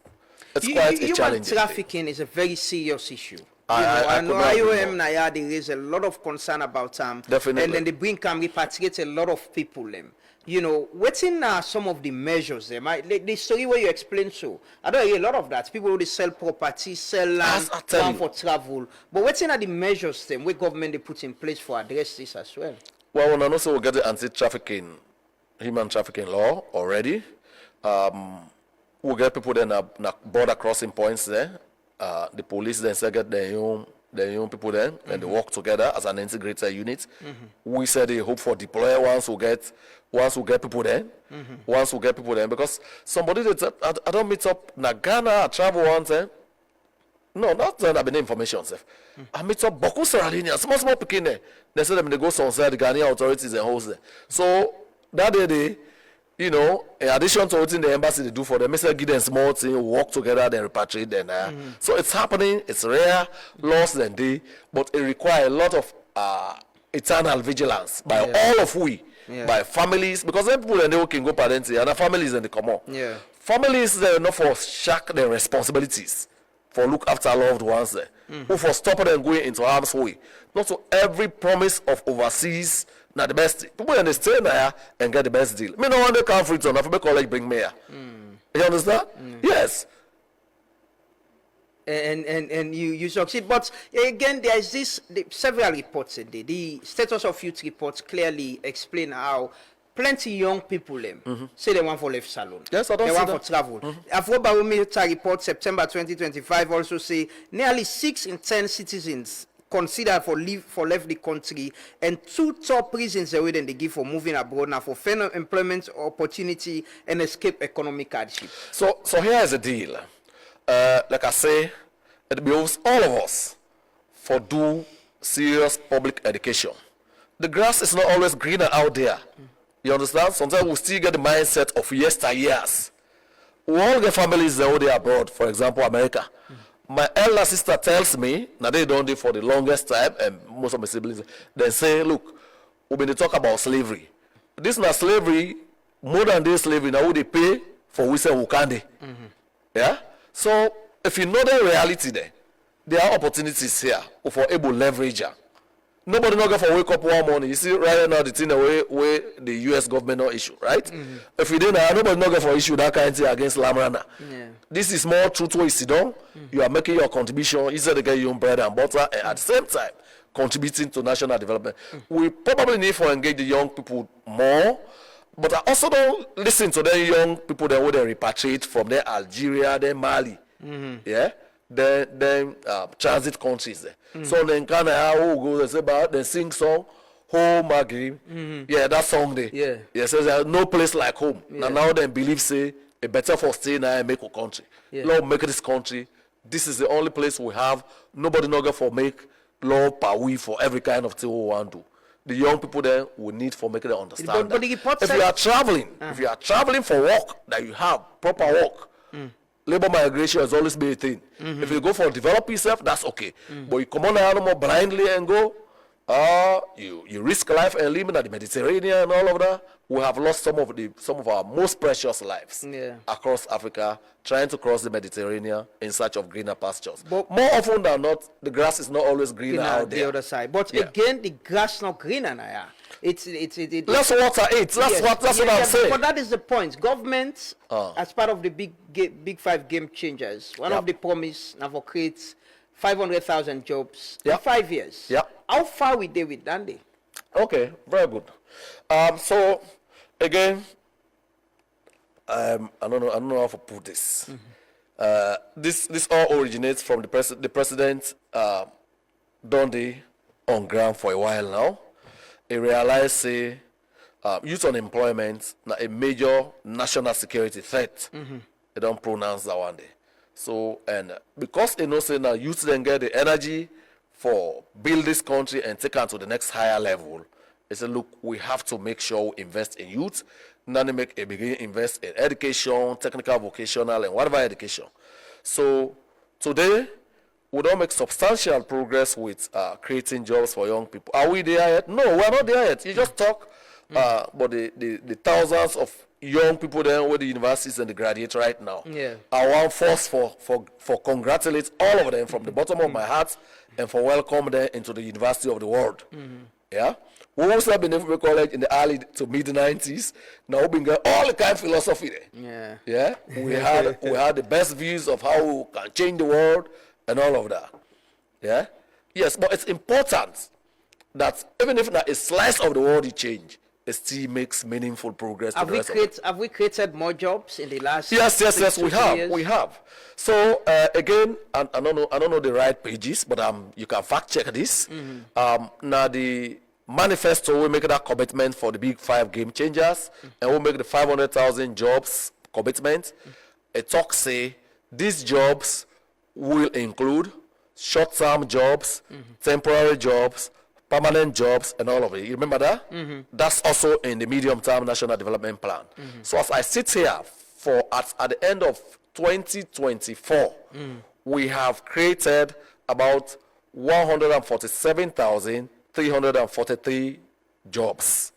quite a challenge. Human trafficking is a very serious issue. I know IOM Naya, there is a lot of concern about Definitely. and then the bring can repatriate a lot of people You know, what's in some of the measures there? The story where you explain so, I don't hear a lot of that. People who sell property, sell land, plan for travel. But what's in the measures then where government they put in place for address this as well? Well, when I also will get the anti-trafficking, human trafficking law already. We'll get people then border crossing points there. The police then say get their own people there, and they work together as an integrated unit. We said they hope for deploy once we get people there. Once we get people there, because somebody that I don't meet up na Ghana, I travel once. No, not that I've been information. I meet up Boku Sierra Leone, small picking there. They say them they go somewhere, the Ghanaian authorities and host there. So that day you know, in addition to what the embassy they do for them, they give them small thing, work together, then repatriate them. So it's happening, it's rare, lost than day, but it requires a lot of eternal vigilance by all of we, by families, because then people they can go parenting, and the families and they come out. Families they're not for shack their responsibilities for look after loved ones there, who for stopping them going into harm's way. Not so every promise of overseas. Not the best. People in the stay there and get the best deal. Me no want to come free to enough. College bring me here. You understand? Yes. And you succeed. But again, there is several reports in there. The status of youth reports clearly explain how plenty young people say they want for left salon. Yes, I don't they see want that. for travel. Afrobarometer report September 2025 also say nearly 6 in 10 citizens considered for left the country, and 2 top reasons they give for moving abroad now for fair employment opportunity and escape economic hardship. So here is the deal. Like I say, it behoves all of us for do serious public education. The grass is not always greener out there. You understand? Sometimes we still get the mindset of yesteryears. We all get families that are abroad, for example, America. My elder sister tells me, now they don't do it for the longest time, and most of my siblings, they say, look, we've been to talk about slavery. This is not slavery, modern day slavery, now they pay for we say Wukande. Yeah? So, if you know the reality there are opportunities here for able leverage. Nobody not going for wake up one morning. You see right now the thing where the US government not issue, right? If you didn't, nobody not going for issue that kind of thing against Lamrana. This is more true to what you sit down. You are making your contribution, instead of getting your own bread and butter, and at the same time contributing to national development. We probably need to engage the young people more, but I also don't listen to the young people that would repatriate from their Algeria, their Mali. Yeah? Then transit countries there. So then kind of go they say about they sing song home again. Yeah, that song there. Yeah, says there's no place like home. Now they believe say a better for stay now and make a country. Lord make this country. This is the only place we have. Nobody not going for make law power for every kind of thing we want to do. The young people there will need for making them understand. But the report if you are traveling, if you are traveling for work, that you have proper work. Labor migration has always been a thing. If you go for develop yourself, that's okay. But you come on now more blindly and go, You risk life and limb at the Mediterranean and all of that. We have lost some of our most precious lives across Africa trying to cross the Mediterranean in search of greener pastures. But more often than not, the grass is not always greener out there. The other side. But again, the grass not greener now. Let's water it. That's what I'm saying. But that is the point. Government, as part of the big five game changers, one of the promise now for create 500,000 jobs in 5 years. How far we did with Dandy? Okay, very good. So again, I don't know how to put this. This all originates from the president Dundee on ground for a while now. He realized youth unemployment na a major national security threat. They don't pronounce that one day. So, and because they know say now youth then get the energy for build this country and take it to the next higher level, they say, look, we have to make sure we invest in youth, then they begin invest in education, technical, vocational, and whatever education. So today, we don't make substantial progress with creating jobs for young people. Are we there yet? No, we're not there yet. You just talk about the thousands of young people there with the universities and the graduates right now. I want first for congratulate all of them from the bottom of my heart and for welcome them into the University of the World. Yeah, we also been in college in the early to mid 90s. Now we been got all the kind of philosophy there. Yeah, we had the best views of how we can change the world and all of that. Yeah, yes, but it's important that even if not a slice of the world you change, it still makes meaningful progress. Have we created more jobs in the last? Yes, we have. So again, I don't know the right pages, but you can fact check this. Now the manifesto we make that commitment for the big five game changers, and we'll make the 500,000 jobs commitment. It talks say these jobs will include short-term jobs, temporary jobs, permanent jobs, and all of it. You remember that? That's also in the medium-term national development plan. So as I sit here at the end of 2024, we have created about 147,343 jobs.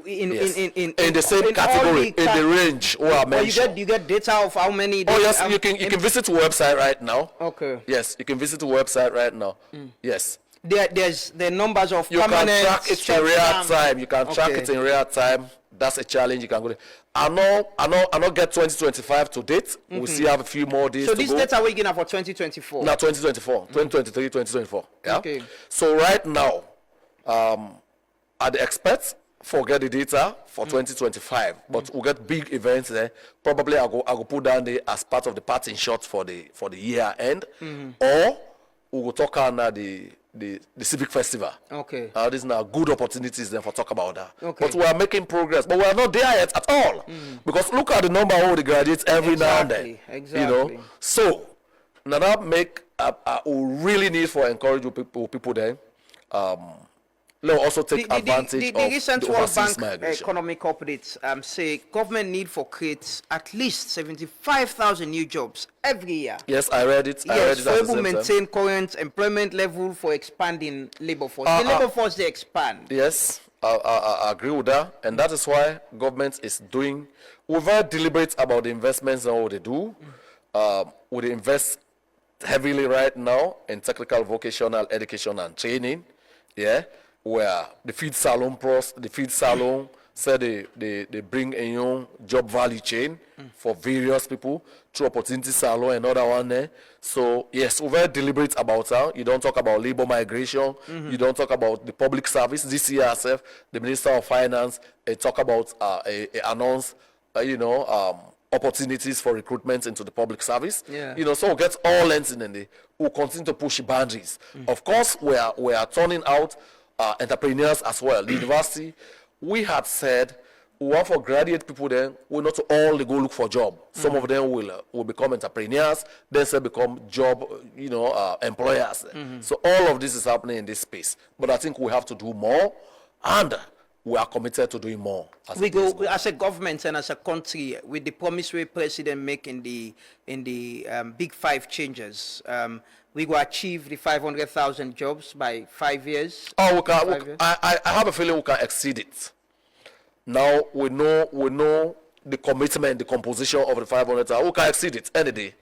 In the same category, in the range we are mentioned. You get data of how many? Oh yes, you can visit the website right now. Okay. Yes, you can visit the website right now. Yes. There's the numbers of you permanent. You can track it in real time. You can track it in real time. That's a challenge. You can go there. I know. Get 2025 to date. We still have a few more days. So this data we're getting for 2024. Now 2024, 2023, 2024. Yeah. Okay. So right now, are the experts forget the data for 2025, but we'll get big events there. Probably I go put down there as part of the parting shot for the year end, or we will talk on the civic festival. Okay. These are good opportunities then for talk about that. Okay. But we are making progress, but we are not there yet at all. Because look at the number of the graduates every now and then. Exactly. You know. So now that make we really need for encourage people then. Also take advantage of the recent the World Bank migration. economic updates say government need for create at least 75,000 new jobs every year. Yes, I read it. For able maintain current employment level for expanding labor force. The labor force they expand. Yes, I agree with that, and that is why government is doing. We're very deliberate about the investments and what they do. We invest heavily right now in technical, vocational education and training. Yeah. Where the feed salon said they bring a young job value chain for various people through opportunity salon and other one there. So yes, we're very deliberate about that. You don't talk about labor migration. You don't talk about the public service. This year herself, the Minister of Finance talk about announce opportunities for recruitment into the public service. So we'll get all ends in there. We'll continue to push boundaries. Of course, we are turning out entrepreneurs as well. The university, we had said we want for graduate people then, we're not all go look for job. Some of them will become entrepreneurs, then say become job, employers. So all of this is happening in this space. But I think we have to do more. And we are committed to doing more. We go as a government and as a country with the promise we president make in the big 5 changes. We will achieve the 500,000 jobs by 5 years. Oh, I have a feeling we can exceed it. Now we know the commitment, the composition of the 500,000. We can exceed it any day.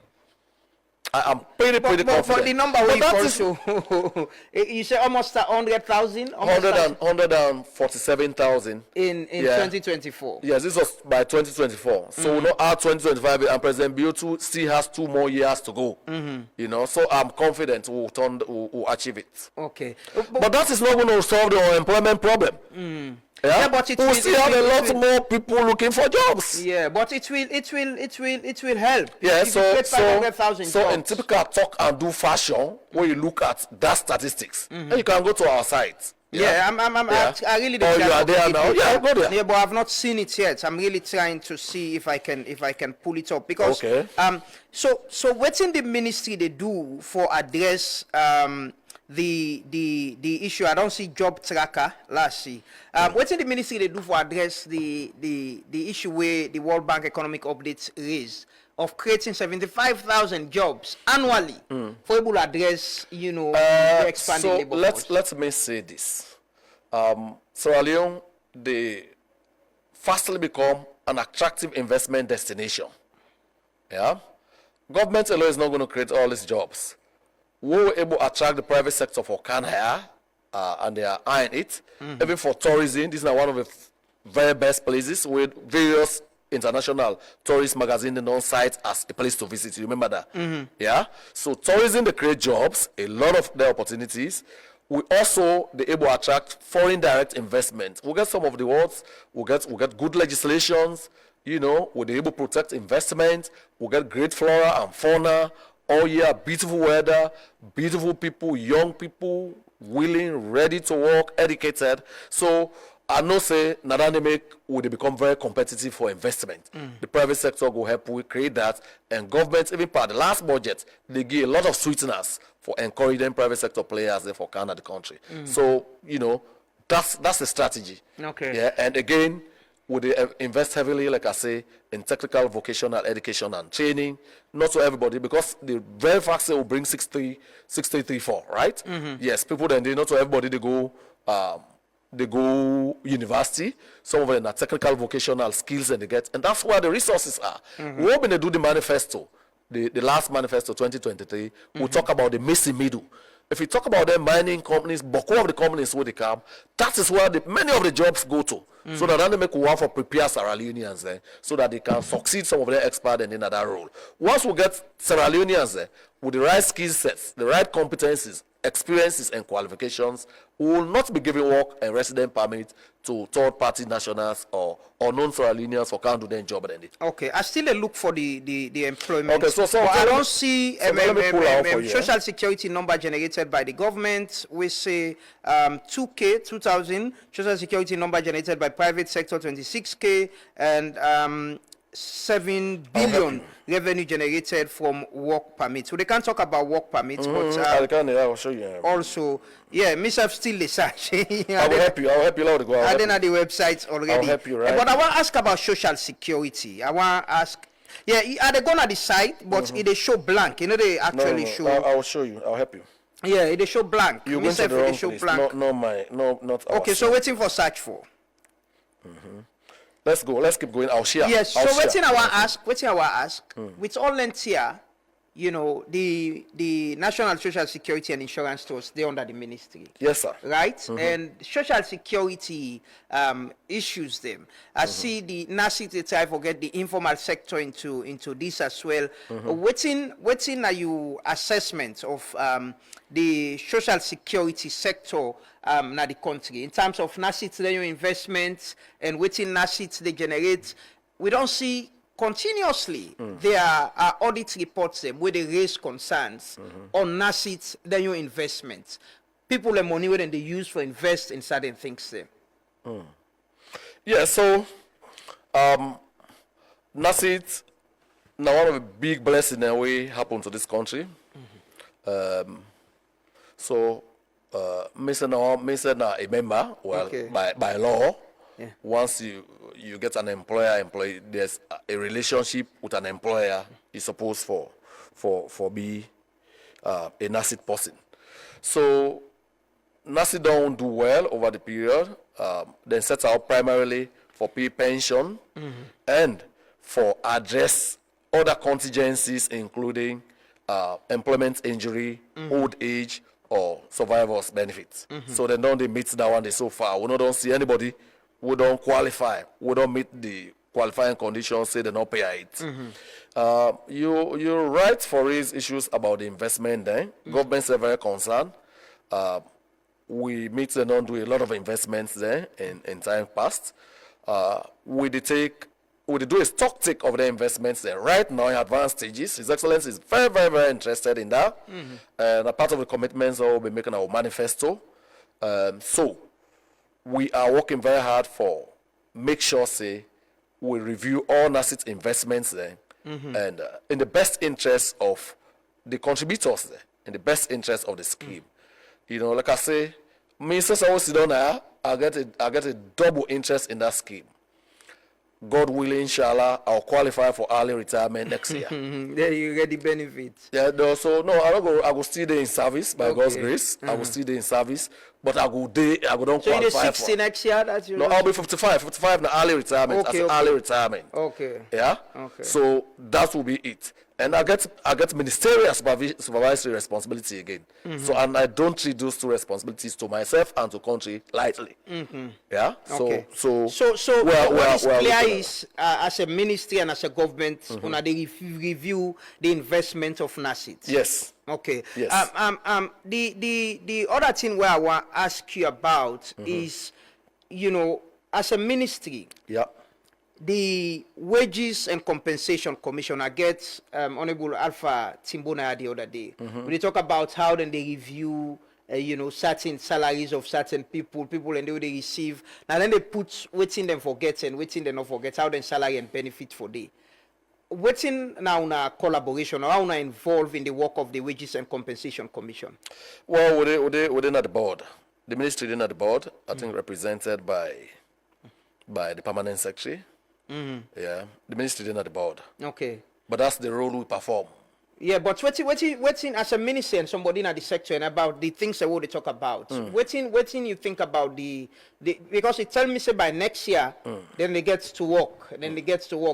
I am pretty confident. But the number we also, you say almost 100,000? 147,000. In 2024. Yes, this was by 2024. So we know our 2025 and President Biotu still has 2 more years to go. You know, so I'm confident we'll achieve it. Okay. But that is not going to solve the unemployment problem. Yeah, but we still have a lot more people looking for jobs. Yeah, but it will help. Yeah, so in typical talk and do fashion, when you look at that statistics, and you can go to our site. Yeah, I really don't. Oh, you are there now. Yeah, go there. Yeah, but I've not seen it yet. I'm really trying to see if I can pull it up because so what's in the ministry they do for address the issue? I don't see job tracker. Let's see. What's in the ministry they do for address the issue where the World Bank economic updates raise of creating 75,000 jobs annually for able to address, the expanding labor force? Let me say this. Sierra Leone, they fastly become an attractive investment destination. Yeah, government alone is not going to create all these jobs. We were able to attract the private sector for Canada, and they are eyeing it. Even for tourism, this is one of the very best places with various international tourist magazines on site as a place to visit. You remember that? Yeah. So tourism, they create jobs, a lot of the opportunities. We also be able to attract foreign direct investment. We get some of the words. We get good legislations. We're able to protect investment. We get great flora and fauna. All year, beautiful weather, beautiful people, young people, willing, ready to work, educated. So I know say Nadane would become very competitive for investment. The private sector will help we create that, and government, even part the last budget, they give a lot of sweeteners for encouraging private sector players there for Canada, the country. So that's the strategy. Okay. Yeah, and again, would they invest heavily, like I say, in technical vocational education and training? Not to everybody, because the very fact will bring 6334, right? Yes, people then not to everybody they go university. Some of them are technical vocational skills and and that's where the resources are. We hope to do the manifesto, the last manifesto 2023. We'll talk about the missing middle. If you talk about the mining companies, Boko of the companies where they come, that is where many of the jobs go to. So that they make one for prepare Sierra Leoneans there, so that they can succeed some of their experts in that role. Once we get Sierra Leoneans there with the right skill sets, the right competencies, experiences, and qualifications, we will not be giving work and resident permit to third-party nationals or non-Sierra Leoneans for can't do their job. Okay, I still look for the employment. Okay, so I don't see social security number generated by the government. We say 2K, 2,000, social security number generated by private sector 26K, and 7 billion revenue generated from work permits. So they can't talk about work permits, but I will show you. Also, yeah, myself still the search. I will help you. I will help you. I didn't have the websites already. I'll help you, right? But I want to ask about social security. I want to ask, are they going to the site, but they show blank? They actually show. I will show you. I'll help you. Yeah, they show blank. You went to the wrong place. Not okay, ours. so waiting for search for. Let's go. Let's keep going. I'll share. Yes. So waiting I want to ask. With all length here, the National Social Security and Insurance Trust, they're under the ministry. Yes, sir. Right? And Social Security issues them. I see the NACIT, they try to get the informal sector into this as well. Waiting are you assessment of the Social Security sector na the country in terms of NACIT their investments and waiting NACIT they generate? We don't see continuously there are audit reports them where they raise concerns on NACIT their investments. People the money when they use for invest in certain things there. Yeah, so NACIT now one of the big blessings in a way happened to this country. So me said now a member, well, by law, once you get an employer-employee, there's a relationship with an employer is supposed for be a NASIT person. So NASIT don't do well over the period. Then set out primarily for pay pension and for address other contingencies, including employment injury, old age, or survivors benefits. So they don't meet that one day so far. We don't see anybody who don't qualify, who don't meet the qualifying conditions, say they don't pay it. You're right for raise issues about the investment then. Governments are very concerned. We meet and don't do a lot of investments there in time past. We do a stock take of the investments there right now in advanced stages. His Excellency is very, very, very interested in that. And a part of the commitments that we'll be making our manifesto. So we are working very hard for make sure, say, we review all NASIT investments there and in the best interest of the contributors there, in the best interest of the scheme. You know, like I say, me since I was down there, I get a double interest in that scheme. God willing, inshallah, I'll qualify for early retirement next year. There you get the benefits. Yeah, no, so no, I will still there in service by God's grace. I will still there in service, but I don't qualify. So you're 60 next year? That's your I'll be 55 in early retirement. Early retirement. Okay. Yeah. Okay. So that will be it. And I get ministerial supervisory responsibility again. So and I don't treat those two responsibilities to myself and to country lightly. Yeah. Okay. So what is clear is as a ministry and as a government, they review the investment of NASIT. Yes. Okay. Yes. The other thing where I want to ask you about is, you know, as a ministry. Yeah. The Wages and Compensation Commission, I get Honorable Alpha Timbona the other day. We talk about how then they review, you know, certain salaries of certain people, and they receive. Now then they put waiting them forget and waiting them not forget how then salary and benefit for day. Waiting now na collaboration or how na involved in the work of the Wages and Compensation Commission. Well, we're not the board. The ministry is not the board. I think represented by the permanent secretary. Yeah, the ministry is not the board. Okay. But that's the role we perform. Yeah, but waiting as a minister and somebody in the sector and about the things that they talk about. Waiting you think about the because it tell me say by next year then they get to work.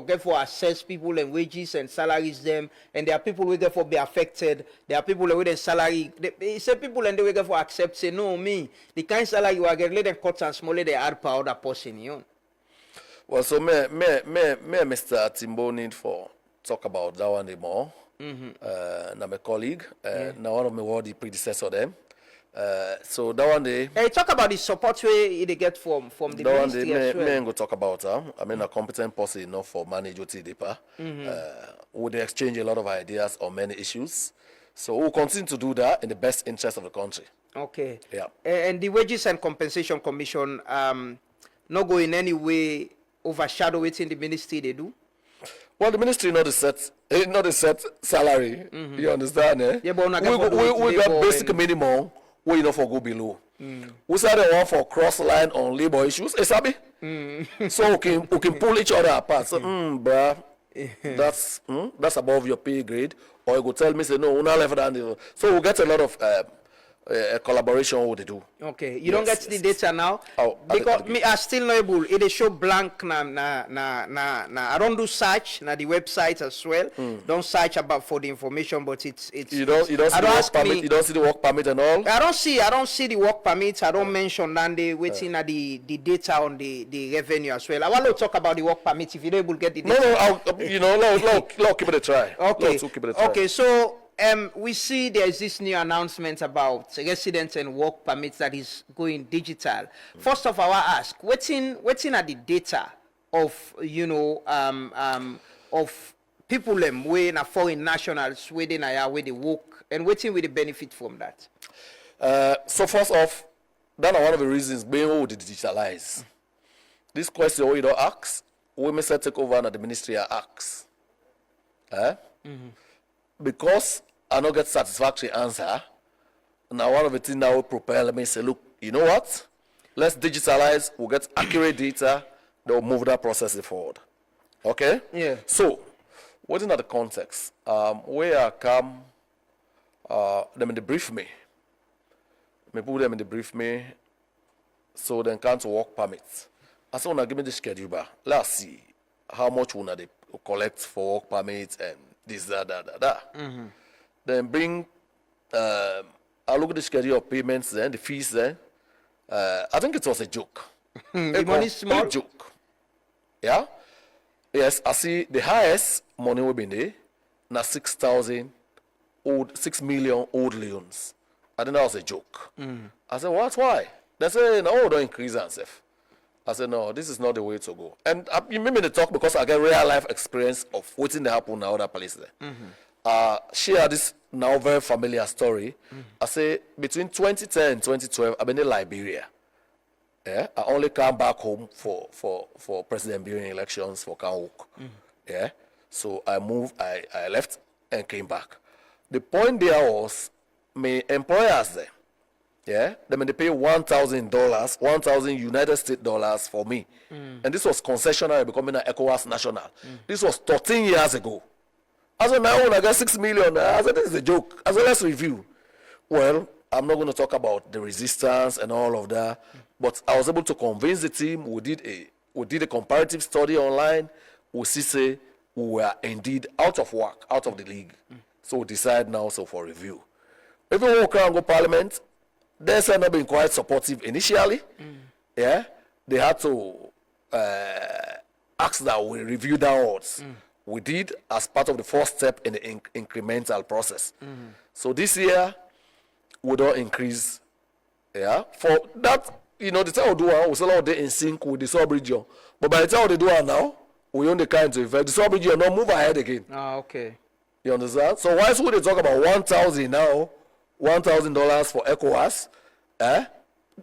Therefore assess people and wages and salaries them, and there are people who therefore be affected. There are people with a salary. They say people and they will therefore accept say no me the kind of salary you are getting let them cut and smaller they add per other person, you know. Well, so me Mr. Timbo need for talk about that one more. Now my colleague, now one of my worthy predecessor them. So that one day. Hey, talk about the support way they get from the ministry as well. Me ain't go talk about I mean a competent person enough for manage OTDPA. Would they exchange a lot of ideas on many issues. So we'll continue to do that in the best interest of the country. Okay. Yeah. And the Wages and Compensation Commission not go in any way overshadow it in the ministry they do? Well, the ministry not a set salary. You understand, eh? Yeah, but we got basic minimum where you know for go below. We said the one for cross line on labor issues, Sabi? So we can pull each other apart. So, bruh, that's above your pay grade. Or you go tell me say no, we're not left than so we get a lot of collaboration what they do. Okay, you don't get the data now because me are still not able. It show blank na. I don't do search na the website as well. Don't search about for the information, but it's. You don't see the work permit. You don't see the work permit and all. I don't see the work permit. I don't mention that they waiting at the data on the revenue as well. I want to talk about the work permit if you're able to get the data. No, keep it a try. Okay. Keep it a try. Okay, so. We see there is this new announcement about residence and work permits that is going digital. First of all, I ask, waiting at the data of of people when are foreign nationals where they work and waiting with the benefit from that. So first off, that's one of the reasons being able to digitalize. This question we don't ask, we may take over and the ministry asks. Because I don't get satisfactory answer. Now one of the things that will propel me say, look, you know what? Let's digitalize, we'll get accurate data, they'll move that process forward. Okay? Yeah. So, within the context, where I come, them in the brief me. Me put them in the brief me, so then can't work permits. I said, give me the schedule back. Let's see how much will they collect for work permits and this, that. Then bring, I look at the schedule of payments then, the fees then. I think it was a joke. The money is small. A joke. Yeah? Yes, I see the highest money will be there. Now 6 million old loans. I think that was a joke. I said, what? Why? They say, no, don't increase ourselves. I said, no, this is not the way to go. And you made me to talk because I get real life experience of what's in the happen in other places. Share this now very familiar story. I say, between 2010 and 2012, I've been in Liberia. Yeah, I only came back home for President Bureau elections for Kanwok. Yeah, so I moved, I left and came back. The point there was, my employers there, yeah, they pay $1,000, 1,000 United States dollars for me. And this was concessionary becoming an ECOWAS national. This was 13 years ago. I said, now when I got 6 million, I said, this is a joke. I said, let's review. Well, I'm not going to talk about the resistance and all of that, but I was able to convince the team. We did a comparative study online. We say we were indeed out of work, out of the league. So we decide now for review. If we walk around go parliament, they said not being quite supportive initially. Yeah, they had to ask that we review downwards. We did as part of the first step in the incremental process. So this year, we don't increase. Yeah, for that, the time we do it, we still all day in sync with the sub-region. But by the time we do it now, we only kind to effect. The sub-region not move ahead again. Okay. You understand? So why should they talk about 1,000 now, $1,000 for ECOWAS?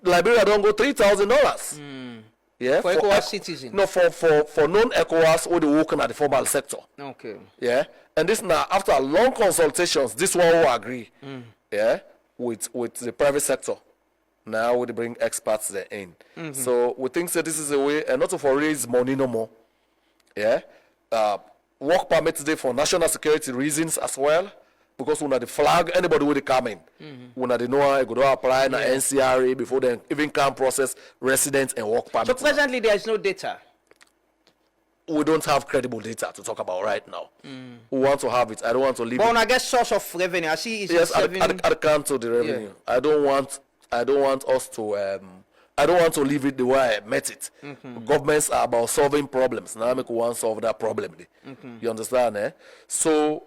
Liberia don't go $3,000. Yeah, for ECOWAS citizens. No, for non-ECOWAS or the working at the formal sector. Okay. Yeah, and this now after long consultations, this one will agree. Yeah, with the private sector. Now we bring experts there in. So we think that this is a way, and not to for raise money no more. Yeah, work permits there for national security reasons as well. Because when they flag anybody with the come in, when they know I go to apply na NCRA before they even can process residence and work permits. So presently there is no data. We don't have credible data to talk about right now. We want to have it. I don't want to leave. But when I get source of revenue, I see it's yes, I can't to the revenue. Yeah. I don't want us to. I don't want to leave it the way I met it. Governments are about solving problems. Now I make one solve that problem. You understand? Eh? So.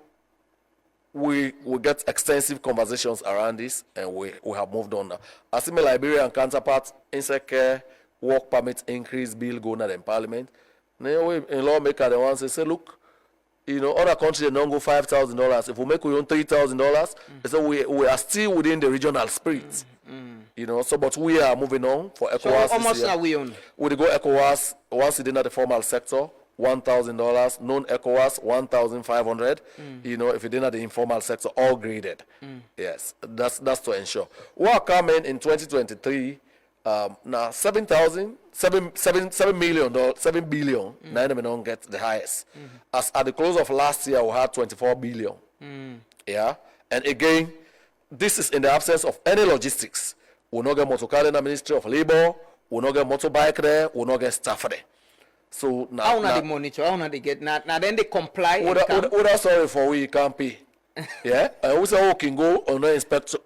We get extensive conversations around this, and we have moved on now. I see my Liberian counterpart, insect care, work permit increase bill going at in parliament. Now, in lawmaker, they want to say, look, other countries they don't go $5,000. If we make we own $3,000, so we are still within the regional spirit. So but we are moving on for ECOWAS. So almost are we on? We go ECOWAS once it's in the formal sector. $1,000, non-ECOWAS, $1,500. If you didn't have the informal sector, all graded. Yes, that's to ensure. What coming in 2023? Now 7 billion, 9 million get the highest. As at the close of last year, we had 24 billion. Yeah, and again, this is in the absence of any logistics. We'll not get motor car in the Ministry of Labor. We'll not get motorbike there. We'll not get staff there. So now, how they monitor? How they get now? Then they comply. What sorry for we can't pay. Yeah, I also can go on an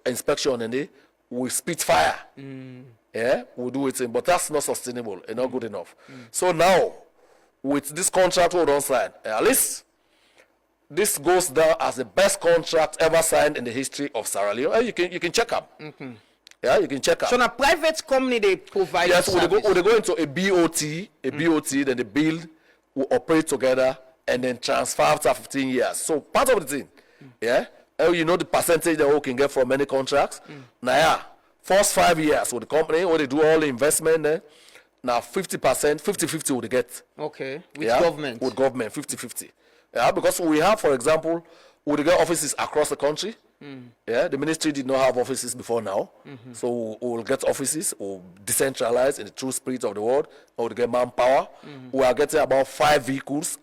inspection and we spit fire. Yeah, we do it, but that's not sustainable and not good enough. So now, with this contract we don't sign, at least this goes down as the best contract ever signed in the history of Sierra Leone. You can check up. Yeah, you can check out. So now private company they provide. Yes, they go into a BOT, then the build will operate together and then transfer after 15 years. So part of the thing, yeah, the percentage that we can get from many contracts. Now, yeah, first 5 years with the company, when they do all the investment there, now 50%, 50-50 will they get. Okay, with government. With government, 50-50. Yeah, because we have, for example, we get offices across the country. Yeah, the ministry did not have offices before now. So we'll get offices, we'll decentralize in the true spirit of the word, we'll get manpower. We are getting about 5 vehicles,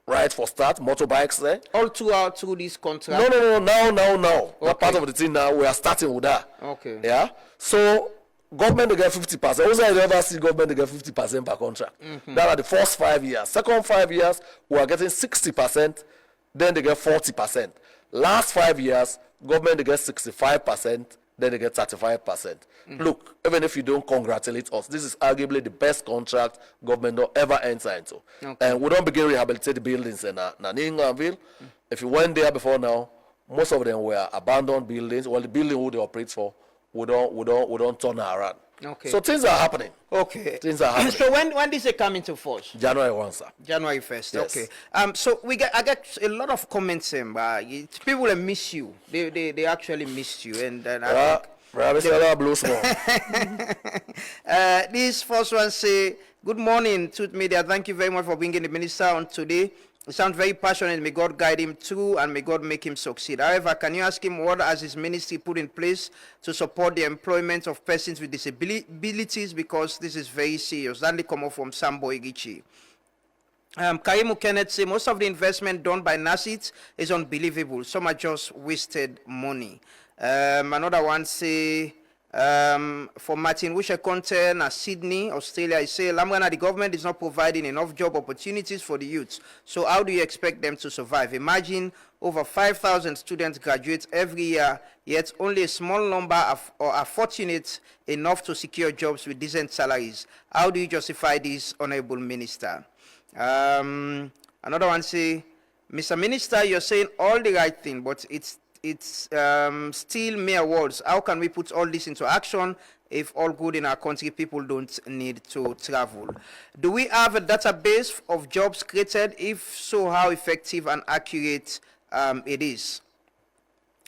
right, for start, motorbikes there. All through this contract? No, now. Okay. We're part of the team now, we are starting with that. Okay. Yeah, so government to get 50%. Also, I never see government to get 50% per contract. That are the first 5 years. Second 5 years, we are getting 60%, then they get 40%. Last 5 years, government to get 65%, then they get 35%. Look, even if you don't congratulate us, this is arguably the best contract government will ever enter into. Okay. And we don't begin rehabilitate the buildings in Englandville. If you went there before now, most of them were abandoned buildings. Well, the building who they operate for, we don't turn around. Okay. So things are happening. Okay. Things are happening. So when does it come into force? January 1, sir. January 1st. Yes. Okay. So I get a lot of comments people miss you. They actually miss you, and I think this first one say, good morning, Truth Media. Thank you very much for bringing the minister on today. He sounds very passionate. May God guide him through and may God make him succeed. However, can you ask him what has his ministry put in place to support the employment of persons with disabilities, because this is very serious. That come up from Sambo Igichi. Karimu Kenneth say most of the investment done by NASIT is unbelievable. Some are just wasted money. Another one say, for Martin Wishakonten at Sydney, Australia, he say, Lamgana, the government is not providing enough job opportunities for the youth. So how do you expect them to survive? Imagine over 5,000 students graduate every year, yet only a small number are fortunate enough to secure jobs with decent salaries. How do you justify this, Honorable Minister? Another one say, Mr. Minister, you're saying all the right thing, but it's still mere words. How can we put all this into action if all good in our country people don't need to travel? Do we have a database of jobs created? If so, how effective and accurate it is?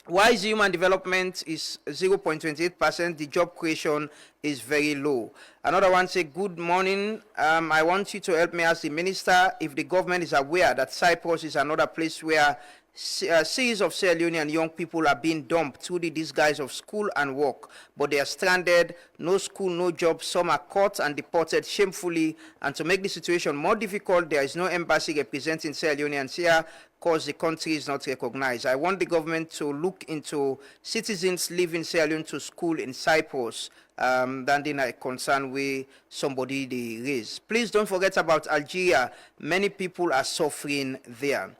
Why is human development is 0.28%? The job creation is very low. Another one say, good morning. I want you to help me ask the minister if the government is aware that Cyprus is another place where series of Sierra Leonean young people are being dumped through the disguise of school and work, but they are stranded, no school, no job. Some are caught and deported shamefully, and to make the situation more difficult, there is no embassy representing Sierra Leone and Sierra because the country is not recognized. I want the government to look into citizens leaving Sierra Leone to school in Cyprus, than a concern with somebody they raise. Please don't forget about Algeria. Many people are suffering there.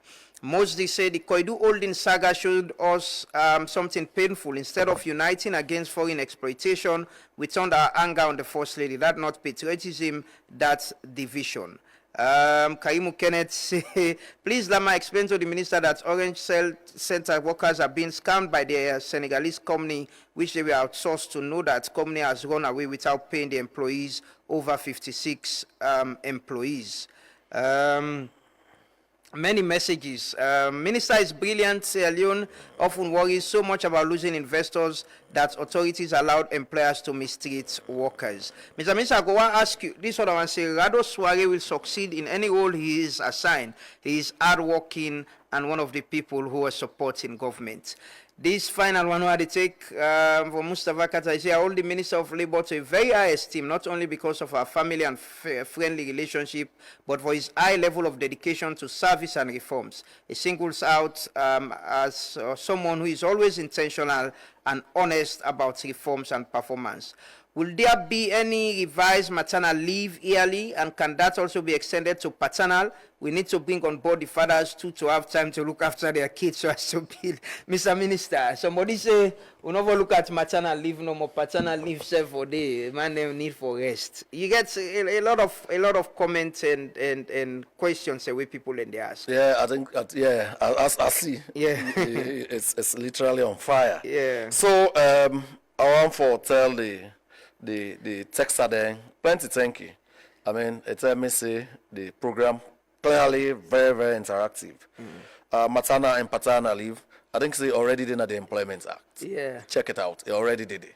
Mostly say the Koidu holding saga showed us something painful. Instead of uniting against foreign exploitation, we turned our anger on the First Lady. That's not patriotism, that's division. Karimu Kenneth say, please Lama explain to the minister that Orange Center workers are being scammed by the Senegalese company, which they were outsourced to. Know that company has run away without paying the employees, over 56 employees. Many messages. Minister is brilliant. Sierra Leone often worries so much about losing investors that authorities allowed employers to mistreat workers. Mr. Minister, I go and ask you, this other one say, Rado Swaray will succeed in any role he is assigned. He is hardworking and one of the people who are supporting government. This final one, where they take for Mustafa Kata, I say, I hold the Minister of Labour to a very high esteem, not only because of our family and friendly relationship, but for his high level of dedication to service and reforms. He singles out as someone who is always intentional and honest about reforms and performance. Will there be any revised maternal leave yearly, and can that also be extended to paternal? We need to bring on board the fathers too to have time to look after their kids so as to build. Mr. Minister, somebody say, we never look at maternal leave no more, paternal leave self for day, man need for rest. You get a lot of comments and questions away people in the ask. Yeah, I think, I see. Yeah. it's literally on fire. Yeah. So, I want to tell the texter then, plenty thank you. I mean, it's say the program clearly very, very interactive. Maternal and paternal leave, I think they already did the Employment Act. Yeah. Check it out. They already did it.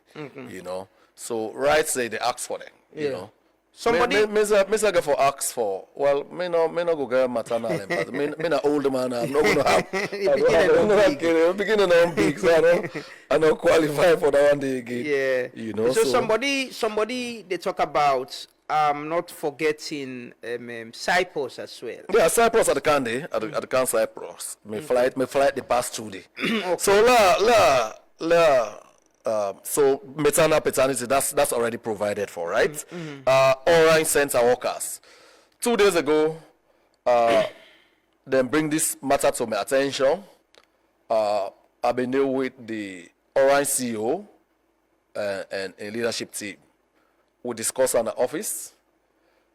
You know. So right say they asked for them. You know. Somebody. Me say go for ask for. Well, me no go get maternal empathy. Me na old man. I'm not gonna have. I'm beginning on big, so I don't qualify for that one day again. Yeah. You know. So somebody they talk about not forgetting Cyprus as well. Yeah, Cyprus at the Candy, at the Can Cyprus. Me flight the past 2 days. Okay. So so maternal paternity that's already provided for, right? Orange center workers. 2 days ago, then bring this matter to my attention. I've been there with the Orange CEO and a leadership team. We discuss on the office.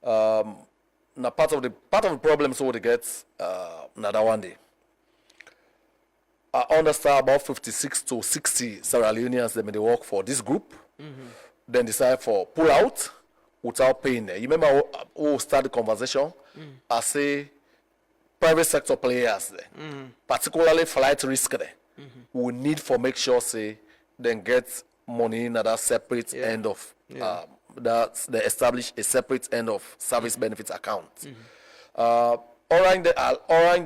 Now part of the problem so they get another one day. I understand about 56 to 60 Sierra Leoneans that may they work for this group, then decide for pull out without paying. You remember who started the conversation? I say private sector players, particularly flight risk, we need for make sure say then get money in that separate end of that they establish a separate end of service benefits account. Orange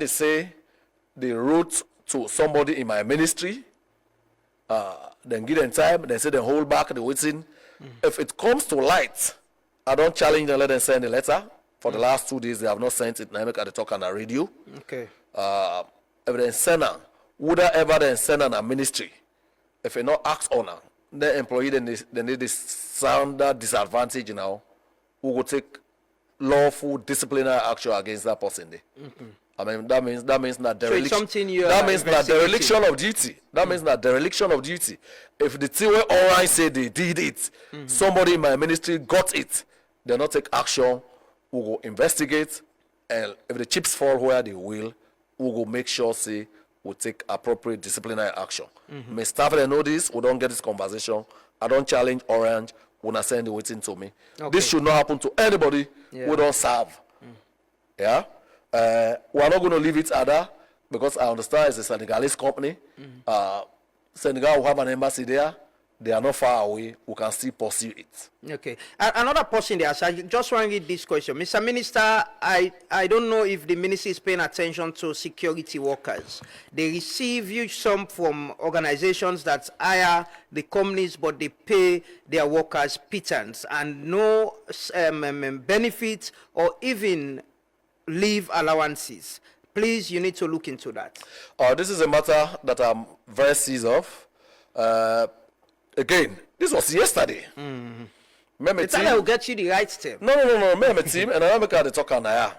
they say the route to somebody in my ministry, then give them time, then say they hold back the waiting. If it comes to light, I don't challenge them, let them send a letter. For the last 2 days, they have not sent it. Now I make the talk on the radio. Okay. If they send her, would I ever then send her a ministry? If they not ask on her, the employee then they sound that disadvantage now, who will take lawful disciplinary action against that person there. I mean that means that dereliction. That means that dereliction of duty. That means that dereliction of duty. If the team where Orange say they did it, somebody in my ministry got it, they not take action. We go investigate, and if the chips fall where they will, we go make sure say we take appropriate disciplinary action. My staff they know this. We don't get this conversation. I don't challenge Orange. When I send the waiting to me, this should not happen to anybody who don't serve. Yeah. We're not going to leave it at that because I understand it's a Senegalese company. Senegal will have an embassy there. They are not far away. We can still pursue it. Okay. Another person there, so I just want to read this question. Mr. Minister, I don't know if the ministry is paying attention to security workers. They receive huge sum from organizations that hire the companies, but they pay their workers pittance and no benefits or even leave allowances. Please, you need to look into that. This is a matter that I'm very seized of. Again, this was yesterday. The time I will get you the right step. No. Me and my team, and I make the talk on there.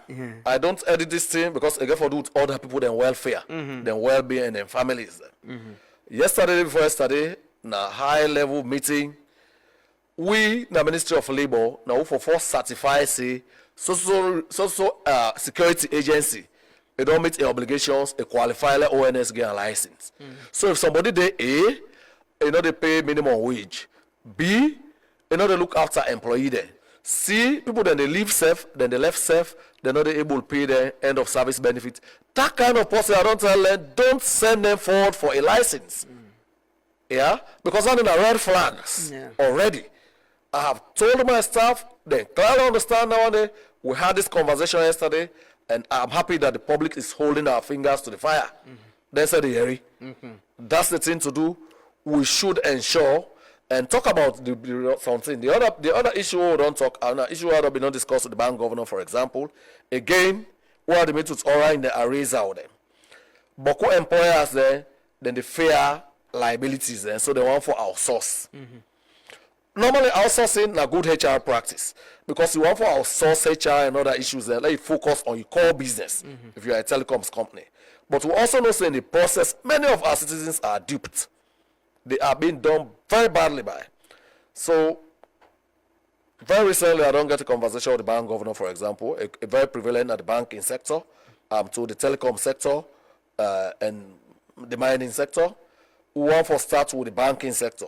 I don't edit this thing because I get for do with other people, their welfare, their well-being, and their families. Yesterday, before yesterday, in a high-level meeting, we, the Ministry of Labor, now for first certify say security agency, they don't meet the obligations, they qualify like ONS get a license. So if somebody they A, they pay minimum wage. B, they look after employee there. C, people then they leave safe, then they left safe, they're not able to pay their end of service benefit. That kind of person, I don't tell them, don't send them forward for a license. Yeah? Because I'm in a red flags already. I have told my staff, they clearly understand nowadays. We had this conversation yesterday, and I'm happy that the public is holding our fingers to the fire. They said, that's the thing to do. We should ensure and talk about something. The other issue we don't talk, issue that we don't discuss with the bank governor, for example. Again, where the meetings are in the arrays out there. Boko employers there, then the fair liabilities there, so they want for outsource. Normally, outsourcing is a good HR practice because you want for outsource HR and other issues there, let you focus on your core business if you are a telecoms company. But we also know that in the process, many of our citizens are duped. They are being done very badly by. So, very recently, I don't get a conversation with the bank governor, for example, a very prevalent at the banking sector, to the telecom sector and the mining sector. We want to start with the banking sector.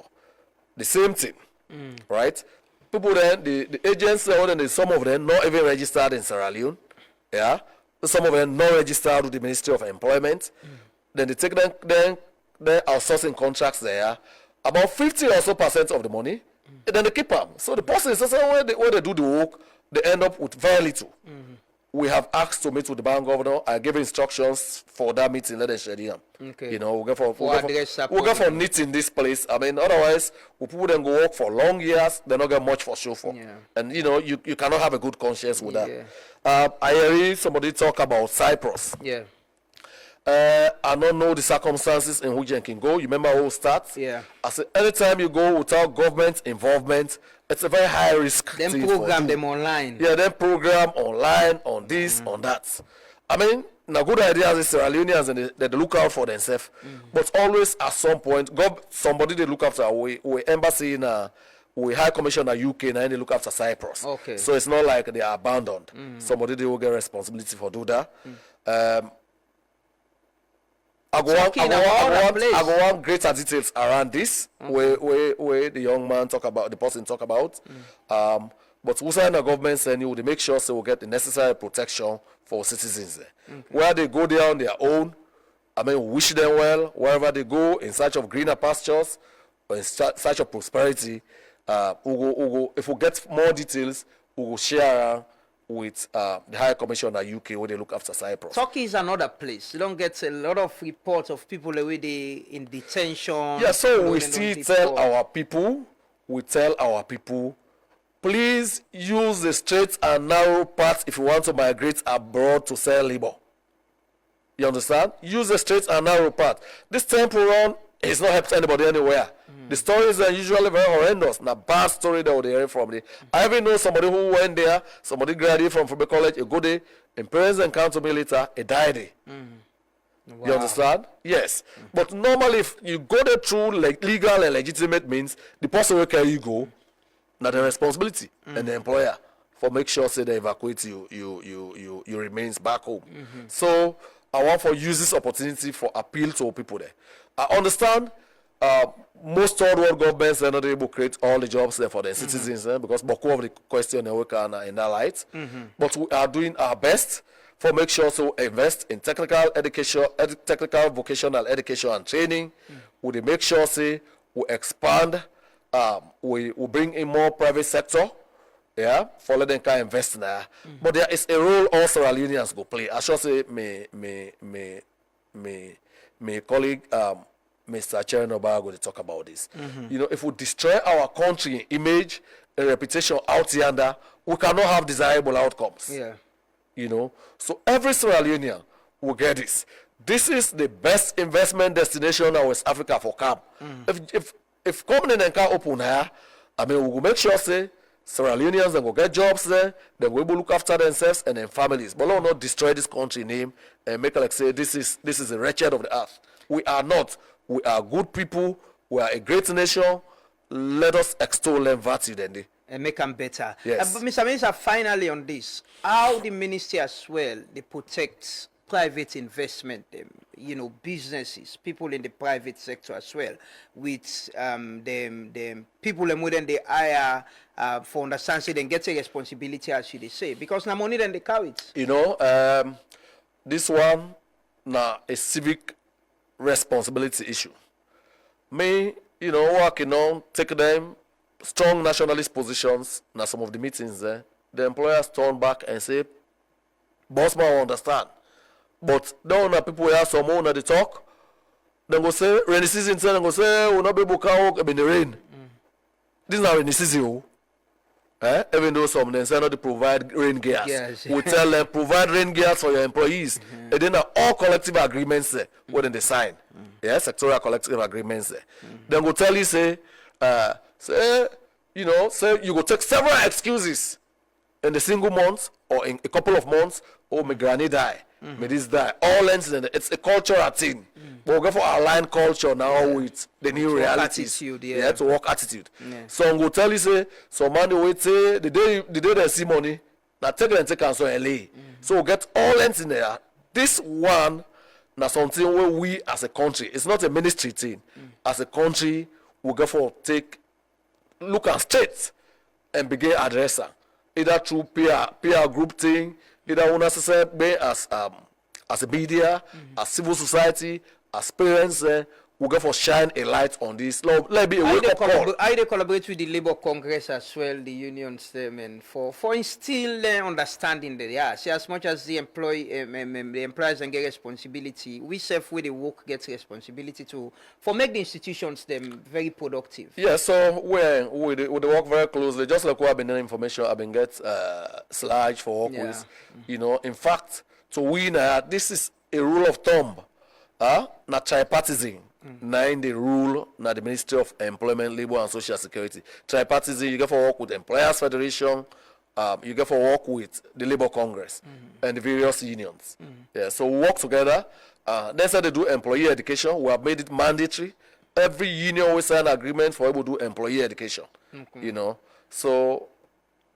The same thing, right? People then, the agents, some of them not even registered in Sierra Leone, yeah? Some of them not registered with the Ministry of Employment. Then they take them, they're outsourcing contracts there, about 50% or so of the money, and then they keep them. So the person is saying where they do the work, they end up with very little. We have asked to meet with the bank governor. I gave instructions for that meeting. Let them share them. Okay. You know, we'll go for knitting this place. I mean, otherwise, we people then go work for long years. They not get much for show for. Yeah. And you know, you cannot have a good conscience with that. I heard somebody talk about Cyprus. Yeah. I don't know the circumstances in which you can go. You remember how it starts? Yeah. I said, anytime you go without government involvement, it's a very high risk. Then program them online. Yeah, then program online, on this, on that. I mean, now good ideas is Sierra Leoneans and they look out for themselves. But always at some point, somebody they look after. We embassy in we high commissioner UK and they look after Cyprus. Okay. So it's not like they are abandoned. Somebody they will get responsibility for do that. I go on greater details around this, where the young man talk about, the person talk about. But we sign the government saying you will make sure so we get the necessary protection for citizens there. Where they go there on their own, I mean, we wish them well, wherever they go, in search of greener pastures, or in search of prosperity. If we get more details, we will share with the High Commissioner UK where they look after Cyprus. Turkey is another place. You don't get a lot of reports of people already in detention. Yeah, so we still tell our people, please use the straight and narrow path if you want to migrate abroad to sell labor. You understand? Use the straight and narrow path. This temple run is not helped anybody anywhere. The stories are usually very horrendous. Now, bad story that they hear from there. I even know somebody who went there, somebody graduated from Fulbright College, a good day, and parents encountered me later, a died day. Wow. You understand? Yes. But normally, if you go there through like legal and legitimate means, the person where can you go, now the responsibility and the employer for make sure say they evacuate you remains back home. So I want for use this opportunity for appeal to people there. I understand most third world governments are not able to create all the jobs there for their citizens because Boko of the question we can in that light. But we are doing our best for make sure to invest in technical education, technical vocational education and training. We make sure say we expand, we bring in more private sector. Yeah, for let them can invest in that. But there is a role all Sierra Leoneans go play. I should say my colleague Mr. Chernobyl to talk about this. You know, if we destroy our country image and reputation out yonder, we cannot have desirable outcomes. Yeah. You know, so every Sierra Leonean will get this. This is the best investment destination in West Africa for camp. If company can open here, I mean, we will make sure say Sierra Leoneans then will get jobs there, they will able to look after themselves and their families. But let not destroy this country name and make like say this is the wretched of the earth. We are not. We are good people. We are a great nation. Let us extol them virtue then. And make them better. Yes. But Mr. Minister, finally on this, how the ministry as well, they protect private investment, you know, businesses, people in the private sector as well, with them people within they hire for understand, say, then get a responsibility as you say, because now money then they carry it. You know, this one now a civic responsibility issue. Me, you know, working on take them strong nationalist positions. Now some of the meetings there, the employers turn back and say, "Boss man will understand," but down the people have some more they talk. Then go say rainy season. Then go say we not be able to work in the rain. This is not rainy season. Even though some then say not to provide rain gears, yes. We tell them provide rain gears for your employees. And then all collective agreements there, when they sign, sectorial collective agreements there. Then go tell you say you know, say you go take several excuses in the single month or in a couple of months. Oh, my granny die, may this die. All ends in it's a cultural thing. But we go for align culture now with the new realities. To work attitude. So I'm going to tell you, say, so money wait say the day they see money, now take it and take answer and lay. So we get all ends in there. This one, now something where we as a country, it's not a ministry thing. As a country, we go for look at straight and begin addressing. Either through peer group thing, either one as a media, as civil society, as parents, we go for shine a light on this. Let be a wake-up call. I they collaborate with the Labour Congress as well, the unions, and for instill understanding that, yeah, see, as much as the employers and get responsibility, we self with the work gets responsibility to for make the institutions them very productive. Yeah, so we work very closely. Just like we have been doing information, I've been get slides for work with. You know, in fact, to win, this is a rule of thumb. Not tripartism. Nine the rule na the Ministry of Employment, Labour and Social Security. Tripartism, you get for work with Employers Federation, you get for work with the Labour Congress and the various unions. Yeah, so we work together. That's how they do employee education. We have made it mandatory. Every union will sign an agreement for able to do employee education. You know, so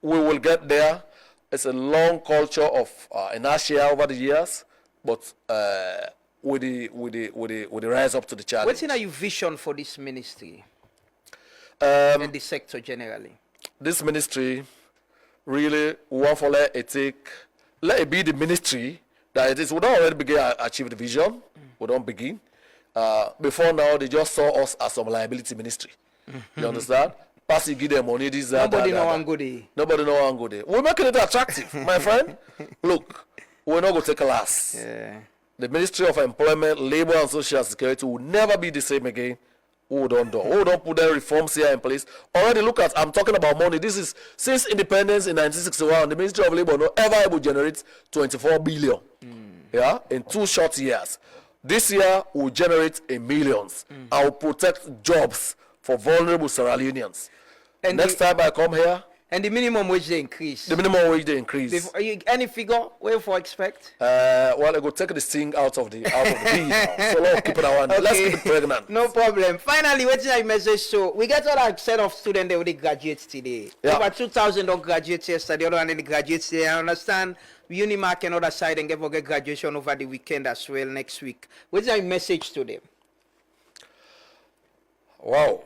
we will get there. It's a long culture of inertia over the years, but with the rise up to the challenge. What's in your vision for this ministry and the sector generally? This ministry really want for let it be the ministry that it is. We don't already begin to achieve the vision. We don't begin. Before now, they just saw us as some liability ministry. You understand? Pass, you give them money. This, that, Nobody that, know that. one good day. Nobody know one good day. We're making it attractive, my friend. Look, we're not going to take a loss. Yeah. The Ministry of Employment, Labour and Social Security will never be the same again. Who don't put their reforms here in place. Already look at, I'm talking about money. This is, since independence in 1961, the Ministry of Labour no ever able to generate 24 billion. Yeah, in 2 short years. This year will generate in millions. I will protect jobs for vulnerable Sierra Leoneans. And next time I come here, and the minimum wage they increase. The minimum wage they increase. Any figure where for expect? Well, I go take the sting out of the deal now. So let's keep it around. Okay. Let's keep it pregnant. No problem. Finally, what's your message? So we got all that set of students that already graduates today. Yeah. Over 2,000 don't graduate yesterday. The other one graduates today. I understand Unimark and other side and get graduation over the weekend as well next week. What's your message to them? Wow.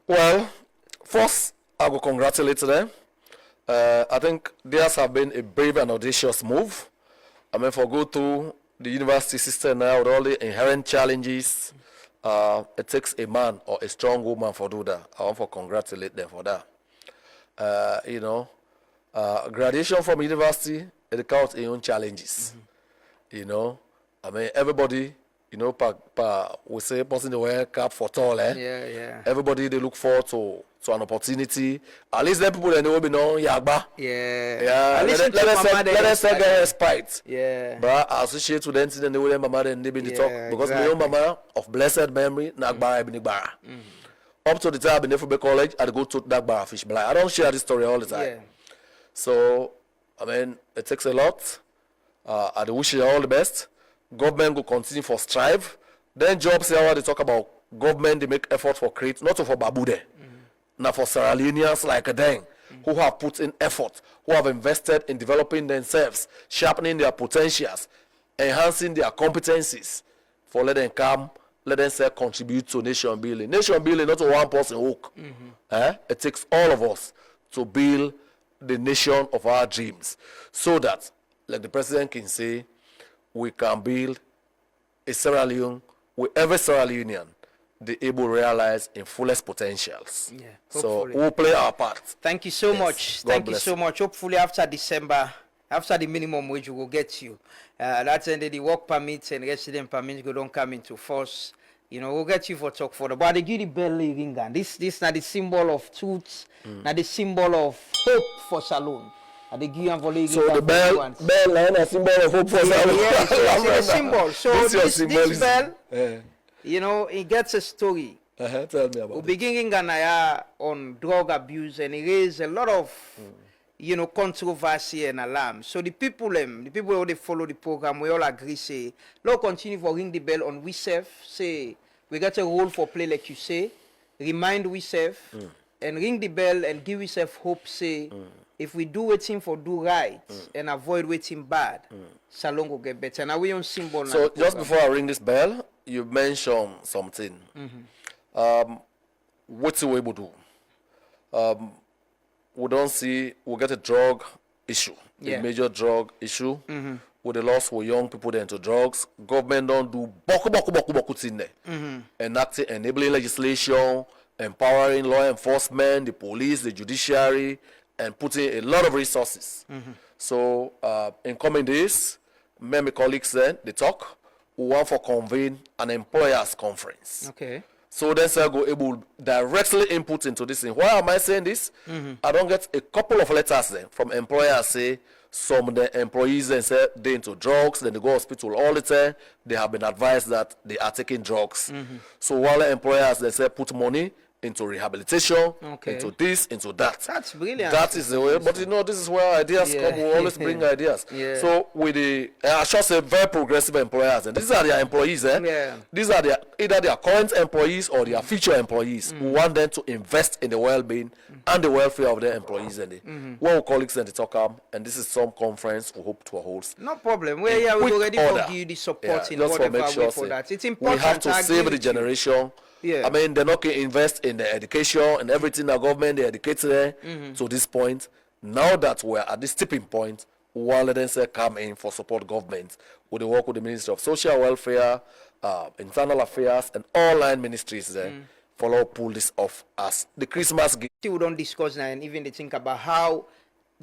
Well, first, I will congratulate them. I think theirs have been a brave and audacious move. I mean, for go to the university system now with all the inherent challenges, it takes a man or a strong woman for do that. I want to congratulate them for that. You know, graduation from university, it counts in own challenges. You know, I mean, everybody, you know, we say person the wear cap for tall, eh? Yeah. Everybody, they look forward to an opportunity. At least them people that know be know Yagba. Yeah. At least let us say get respite. Yeah. But I associate with them and they will mama then they be the talk because my own mama of blessed memory Nagbara Ibn Igbara. Up to the time I've been there college, I'd go to Nagbara fish. But I don't share this story all the time. Yeah. So I mean it takes a lot. I wish you all the best. Government will continue for strive. Then jobs here they talk about government they make effort for create, not for Babude. Now for Sierra Leoneans like them who have put in effort, who have invested in developing themselves, sharpening their potentials, enhancing their competencies, for let them come, let them say contribute to nation building. Nation building not a one person work. It takes all of us to build the nation of our dreams, so that, like the president can say, we can build a Sierra Leone where every Sierra Leonean they able to realize in fullest potentials. Yeah, so we'll play our part. Thank you so much. Thank you so much. Hopefully after December, after the minimum wage, we will get you. That's ended the work permits and resident permits don't come into force. You know, we'll get you for talk for the. But they give the bell ring and this not the symbol of truth, not the symbol of hope for Salone. So the bell and a symbol of hope for Salone. Yeah, it's a symbol. So this bell. Yeah. You know, it gets a story. Tell me about it. We begin in Ghana on drug abuse and it raised a lot of, you know, controversy and alarm. So the people who they follow the program, we all agree, say, Lord continue for ring the bell on we serve, say, we got a role for play like you say, remind we serve, and ring the bell and give we serve hope, say, if we do waiting for do right and avoid waiting bad, Salone will get better. Now we on symbol. So just before I ring this bell, you mentioned something. What's we able to do? We don't see, we get a drug issue, a major drug issue. with the loss for young people into drugs. Government don't do boku thing there. Enacting enabling legislation, empowering law enforcement, the police, the judiciary, and putting a lot of resources. So in coming days, me and my colleagues then they talk. We want for convene an employers conference. Okay. So then I go able directly input into this thing. Why am I saying this? I don't get a couple of letters then from employers say some of the employees then say they into drugs, then they go hospital all the time. They have been advised that they are taking drugs. So while the employers they say put money into rehabilitation, into this, into that. That's brilliant. That is the way. But you know, this is where ideas come. We always bring ideas. So with the, I should say, very progressive employers, and these are their employees. These are either their current employees or their future employees. We want them to invest in the well-being and the welfare of their employees. And one colleagues and the talk and this is some conference we hope to hold. No problem. We're already for you the support in whatever way for that. It's important. We have to save the generation. I mean, they're not going to invest in the education and everything the government they educate them to this point. Now that we're at this tipping point, we want to let them say come in for support government. We will work with the Ministry of Social Welfare, Internal Affairs, and all line ministries there. Follow pull this off as the Christmas gift. We don't discuss now and even they think about how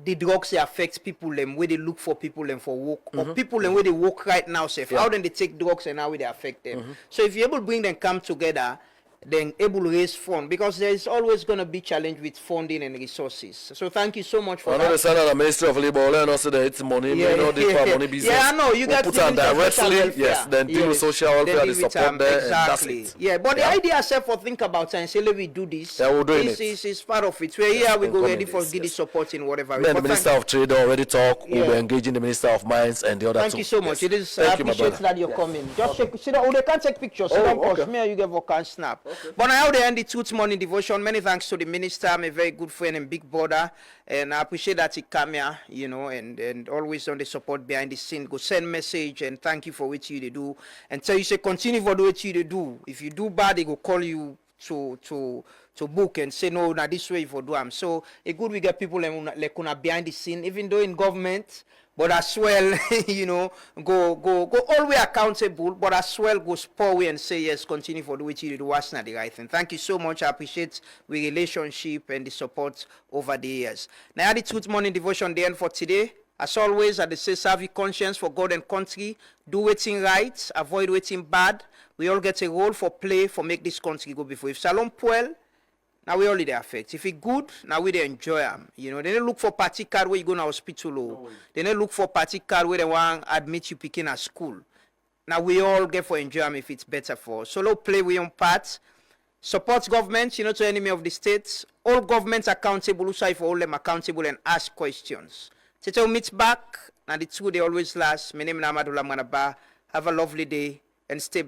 the drugs they affect people them where they look for people them for work or people them where they work right now safe. How then they take drugs and how they affect them. So if you're able to bring them come together, then able to raise funds because there is always going to be challenge with funding and resources. So thank you so much for that. I know the son of the Ministry of Labor, let us say that it's money, money business. Yeah, I know. You got to put on directly, yes, then deal with social welfare, the support there, exactly. And that's it. Yeah, but the idea itself for think about and say, let me do this. Yeah, we're doing it. Is part of it. We're here, we go ready for getting support in whatever. Then the Minister of Trade already talk, we were engaging the Minister of Mines and the other Thank you so much. It is, I appreciate that you're coming. Just check, sit down. Oh, they can't take pictures. Sit down, push me, you get vocal snap. But now they end the Truth Morning Devotion. Many thanks to the minister. I'm a very good friend and big brother, and I appreciate that he come here, you know, and always on the support behind the scene. Go send message and thank you for what you do, and tell you say continue for what you do. If you do bad, they go call you to book and say no, now this way for do am. So a good we get people like behind the scene, even though in government. But as well, you know, go all the way accountable, but as well go spur way and say, yes, continue for the way you do what's not the right thing. Thank you so much. I appreciate the relationship and the support over the years. Now, the Truth Morning Devotion, the end for today. As always, I say, serve your conscience for God and country. Do waiting right, avoid waiting bad. We all get a role for play for make this country go before. If Salon Puel, now we only they affect. If it good, now we they enjoy them. You know, they don't look for party card where you go to hospital. They don't look for party card where they want admit you picking at school. Now we all get for enjoy them if it's better for us. So let's play with your part. Support government, you know, to enemy of the states. All governments accountable, also for all them accountable and ask questions. Till meet back. Now the two they always last. My name is Mohamed. Have a lovely day and stay blessed.